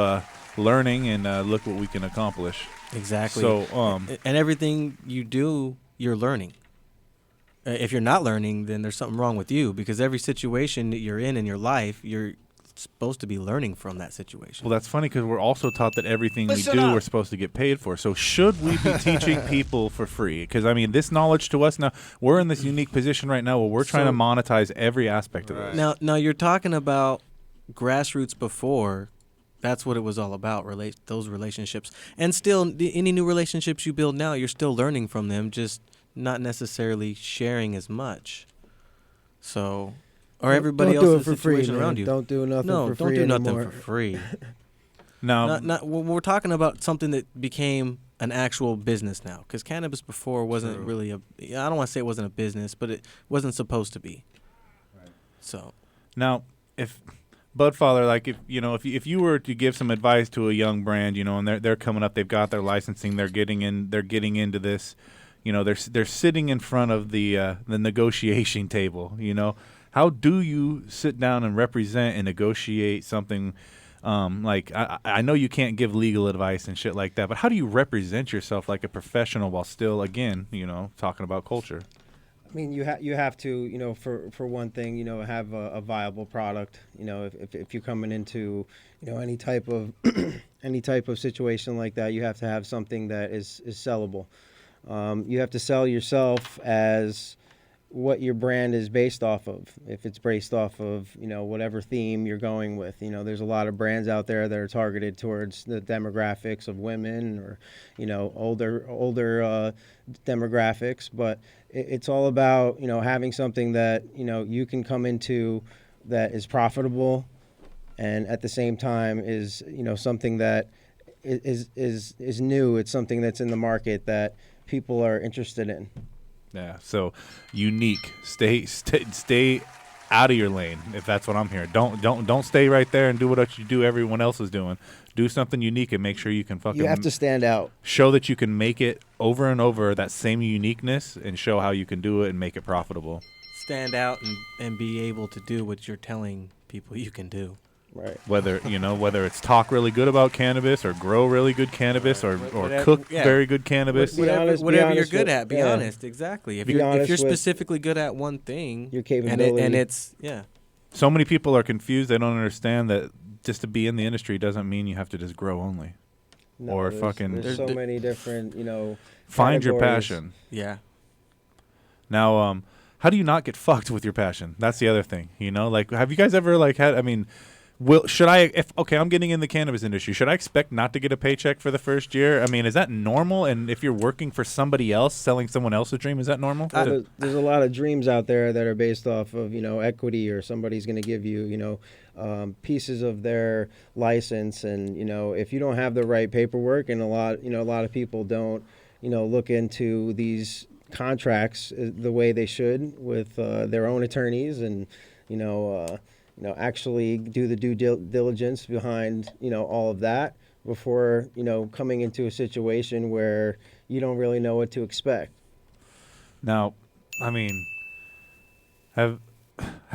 learning and look what we can accomplish. Exactly. So, and everything you do, you're learning. If you're not learning, then there's something wrong with you, because every situation that you're in your life, you're supposed to be learning from that situation. Well, that's funny because we're also taught that everything we do, we're supposed to get paid for. So should we be teaching people for free? Because, I mean, this knowledge to us now, we're in this unique position right now where we're trying to monetize every aspect of it. Now you're talking about grassroots before. That's what it was all about, those relationships. And still, any new relationships you build now, you're still learning from them, just not necessarily sharing as much. So, or everybody Don't do else's it for free, situation around man. you. Don't do nothing no, for don't free do nothing anymore. for free. No. We're talking about something that became an actual business now, because cannabis before wasn't really I don't want to say it wasn't a business, but it wasn't supposed to be. Right. So now, if Budfather, like if you were to give some advice to a young brand, and they're coming up, they've got their licensing, they're getting into this, they're sitting in front of the negotiation table. How do you sit down and represent and negotiate something? Like I know you can't give legal advice and shit like that, but how do you represent yourself like a professional while still, again, talking about culture? I mean, you have to, for one thing, have a viable product. If you're coming into, any type of any type of situation like that, you have to have something that is sellable. You have to sell yourself as what your brand is based off of. If it's based off of, whatever theme you're going with, there's a lot of brands out there that are targeted towards the demographics of women or, older demographics. But it's all about, having something that, you can come into that is profitable and at the same time is, something that is new. It's something that's in the market that people are interested in. Yeah, so unique. Stay out of your lane, if that's what I'm hearing. Don't stay right there and do what you do everyone else is doing. Do something unique and make sure you can fucking. You have to stand out. Show that you can make it over and over, that same uniqueness, and show how you can do it and make it profitable. Stand out and be able to do what you're telling people you can do. Right. Whether it's talk really good about cannabis or grow really good cannabis or cook very good cannabis. Whatever you're good at, be honest. Exactly. If you're specifically good at one thing, your capability, and it's So many people are confused. They don't understand that just to be in the industry doesn't mean you have to just grow only. No, or there's so many different, find your categories. passion. Yeah. Now, how do you not get fucked with your passion? That's the other thing. Like, have you guys ever had? I mean. I'm getting in the cannabis industry, should I expect not to get a paycheck for the first year? I mean, is that normal? And if you're working for somebody else, selling someone else's dream, is that normal? There's a lot of dreams out there that are based off of, equity, or somebody's going to give you, pieces of their license. And, if you don't have the right paperwork, and a lot of people don't, look into these contracts the way they should with their own attorneys and, actually do the due diligence behind, all of that before, coming into a situation where you don't really know what to expect. Now, I mean, have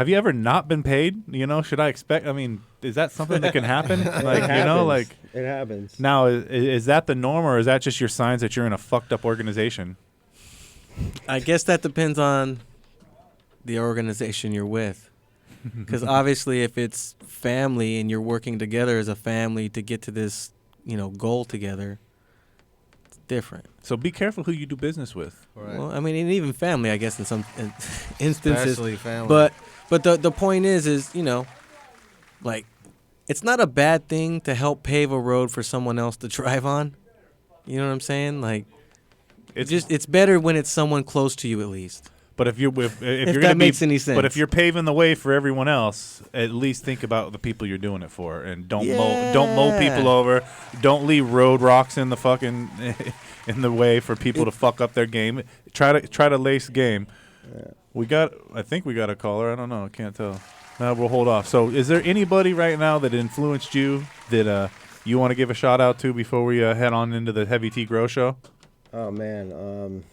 you ever not been paid? Should I expect? I mean, is that something that can happen? It happens. Now, is that the norm, or is that just your signs that you're in a fucked up organization? I guess that depends on the organization you're with. Because obviously, if it's family and you're working together as a family to get to this, goal together, it's different. So be careful who you do business with. Right. Well, I mean, and even family, I guess, in some instances. Especially family. But the point is, like, it's not a bad thing to help pave a road for someone else to drive on. You know what I'm saying? Like, it's better when it's someone close to you at least. But if you're that makes any sense. But if you're paving the way for everyone else, at least think about the people you're doing it for, and don't mow people over. Don't leave road rocks in the fucking in the way for people to fuck up their game. Try to lace game. Yeah. I think we got a caller. I don't know. I can't tell. We'll hold off. So, is there anybody right now that influenced you that you want to give a shout out to before we head on into the Heavy Tea Grow Show? Oh man,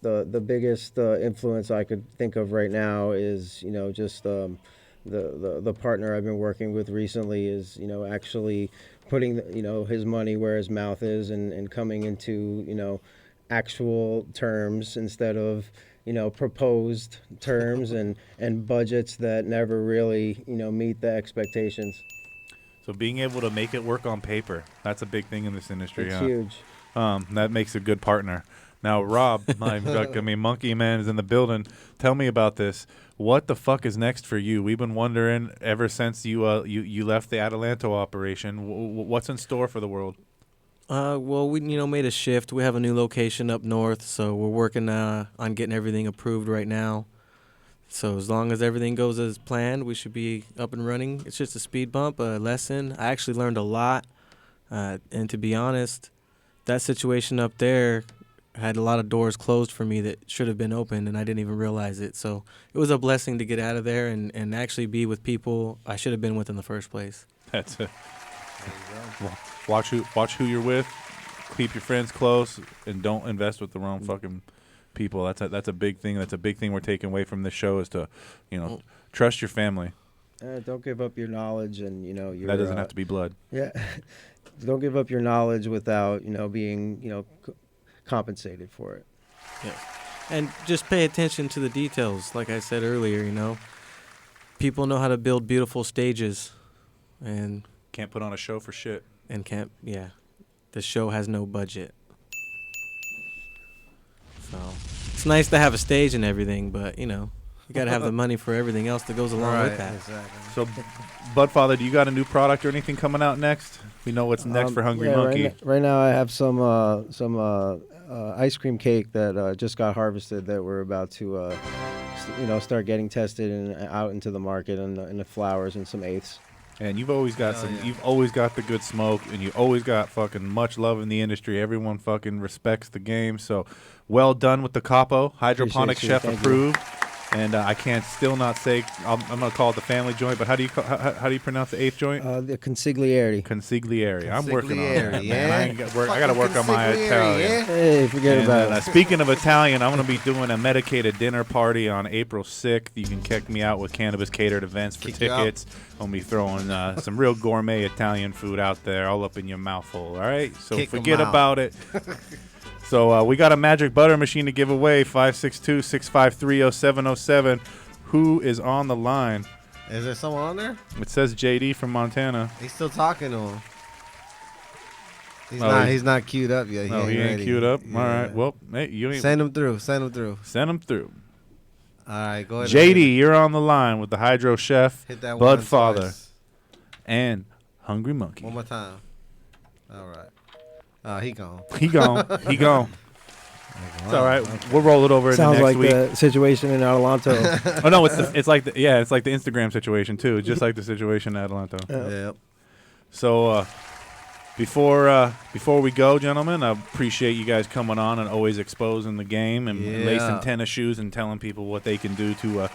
the biggest influence I could think of right now is just the partner I've been working with recently is actually putting his money where his mouth is and coming into actual terms instead of proposed terms and budgets that never really meet the expectations. So being able to make it work on paper, that's a big thing in this industry. It's huge. That makes a good partner. Now, Rob, Monkey Man is in the building. Tell me about this. What the fuck is next for you? We've been wondering ever since you left the Atalanto operation. What's in store for the world? Well, we made a shift. We have a new location up north, so we're working on getting everything approved right now. So as long as everything goes as planned, we should be up and running. It's just a speed bump, a lesson. I actually learned a lot, and to be honest, that situation up there had a lot of doors closed for me that should have been opened, and I didn't even realize it. So it was a blessing to get out of there and actually be with people I should have been with in the first place. That's it. Watch who you're with. Keep your friends close, and don't invest with the wrong fucking people. That's a big thing. That's a big thing we're taking away from this show is to, trust your family. Don't give up your knowledge, and that doesn't have to be blood. Yeah, don't give up your knowledge without being compensated for it. Yeah, and just pay attention to the details. Like I said earlier, people know how to build beautiful stages, and can't put on a show for shit. And the show has no budget. So it's nice to have a stage and everything, but you got to have the money for everything else that goes along with that. Exactly. So, Budfather, do you got a new product or anything coming out next? We know what's next for Hungry Monkey. Right now, I have some ice cream cake that just got harvested that we're about to start getting tested and out into the market and the flowers and some eighths. And you've always got you've always got the good smoke, and you always got fucking much love in the industry. Everyone fucking respects the game. So, well done with the capo, hydroponic chef approved. And I can't still not say I'm gonna call it the family joint, but how do you pronounce the 8th joint? The consigliere. Consigliere. I'm working on that, yeah. man. I gotta work on my Italian. Yeah. Hey, forget about it. Speaking of Italian, I'm gonna be doing a medicated dinner party on April 6th. You can check me out with Cannabis Catered Events for tickets. I'll be throwing some real gourmet Italian food out there, all up in your mouthful. All right, so forget about it. So we got a magic butter machine to give away, 562-653-0707. Who is on the line? Is there someone on there? It says JD from Montana. He's still talking to him. He's not queued up yet. He ain't queued up? Yeah. All right. Well, hey, you ain't... Send him through. Send him through. All right, go ahead. JD, you're on the line with the Hydro Chef, Budfather, and Hungry Monkey. One more time. All right. He gone. He gone. It's all right. We'll roll it over Sounds into next week. Sounds like the situation in Atalanto. Oh no, it's like the Instagram situation too, just like the situation in Atalanto. Yep. So before we go, gentlemen, I appreciate you guys coming on and always exposing the game and lacing tennis shoes and telling people what they can do to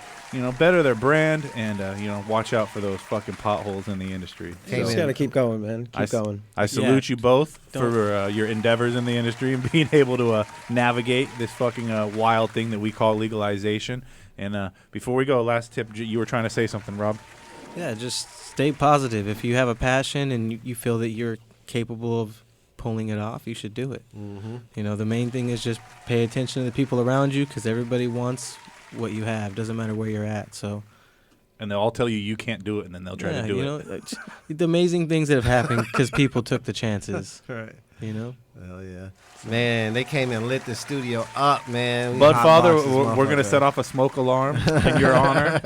better their brand and watch out for those fucking potholes in the industry. You just gotta keep going, man. Keep going. I salute you both for your endeavors in the industry and being able to navigate this fucking wild thing that we call legalization. And before we go, last tip. You were trying to say something, Rob. Yeah, just stay positive. If you have a passion and you feel that you're capable of pulling it off, you should do it. Mm-hmm. The main thing is just pay attention to the people around you, because everybody wants what you have. Doesn't matter where you're at. And they'll all tell you can't do it, and then they'll try to do it. The amazing things that have happened because people took the chances. Right. Hell yeah. Man, they came and lit the studio up, man. Budfather, we're going to set off a smoke alarm in your honor.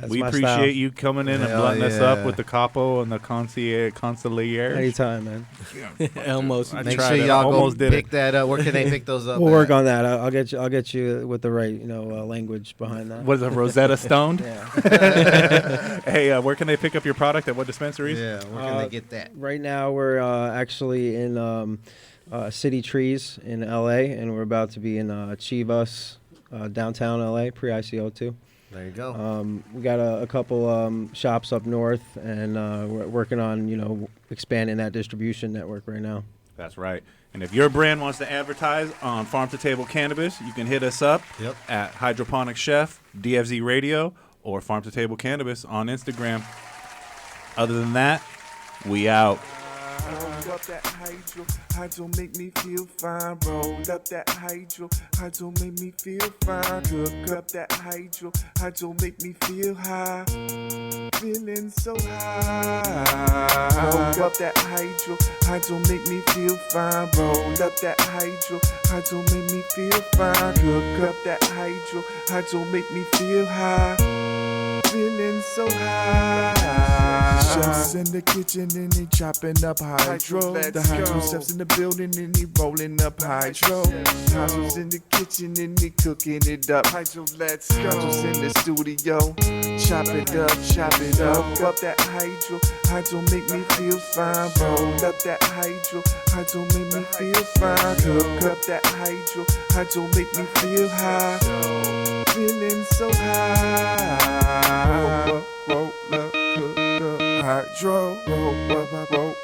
We appreciate you coming in and blunting us up with the capo and the consigliere. Anytime, man. Almost. Make sure y'all go pick that up. Where can they pick those up? We'll work on that. I'll get you with the right language behind that. What is it, Rosetta Stoned? Yeah. Hey, where can they pick up your product? At what dispensaries? Yeah, where can they get that? Right now we're actually in City Trees in LA, and we're about to be in Chivas, downtown LA, pre-ICO2. There you go. We got a couple shops up north, and we're working on expanding that distribution network right now. That's right. And if your brand wants to advertise on Farm to Table Cannabis, you can hit us up at Hydroponic Chef, DFZ Radio, or Farm to Table Cannabis on Instagram. Other than that, we out. Roll up that hydro make me feel fine. Roll up that hydro make me feel fine. Cook up that hydro make me feel high. Feeling so high. Roll up that hydro make me feel fine. Roll up that hydro hydro make me feel fine. Cook up that hydro make me feel high. Feeling so high. Chefs in the kitchen and they chopping up hydro. The hydro chefs in the building and they rolling up hydro. Hydro's in the kitchen and they cooking it up. Hydro, let's go. Hydro's in the studio. Chop it up, chop it up. Up that hydro make me feel fine. Roll up that hydro make me feel fine. Cook up that hydro make me feel high. Feeling so high. Roll up, cook up, hydro. Roll up, cook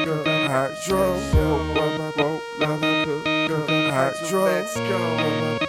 up, hydro. Roll up, cook up, hydro. Let's go.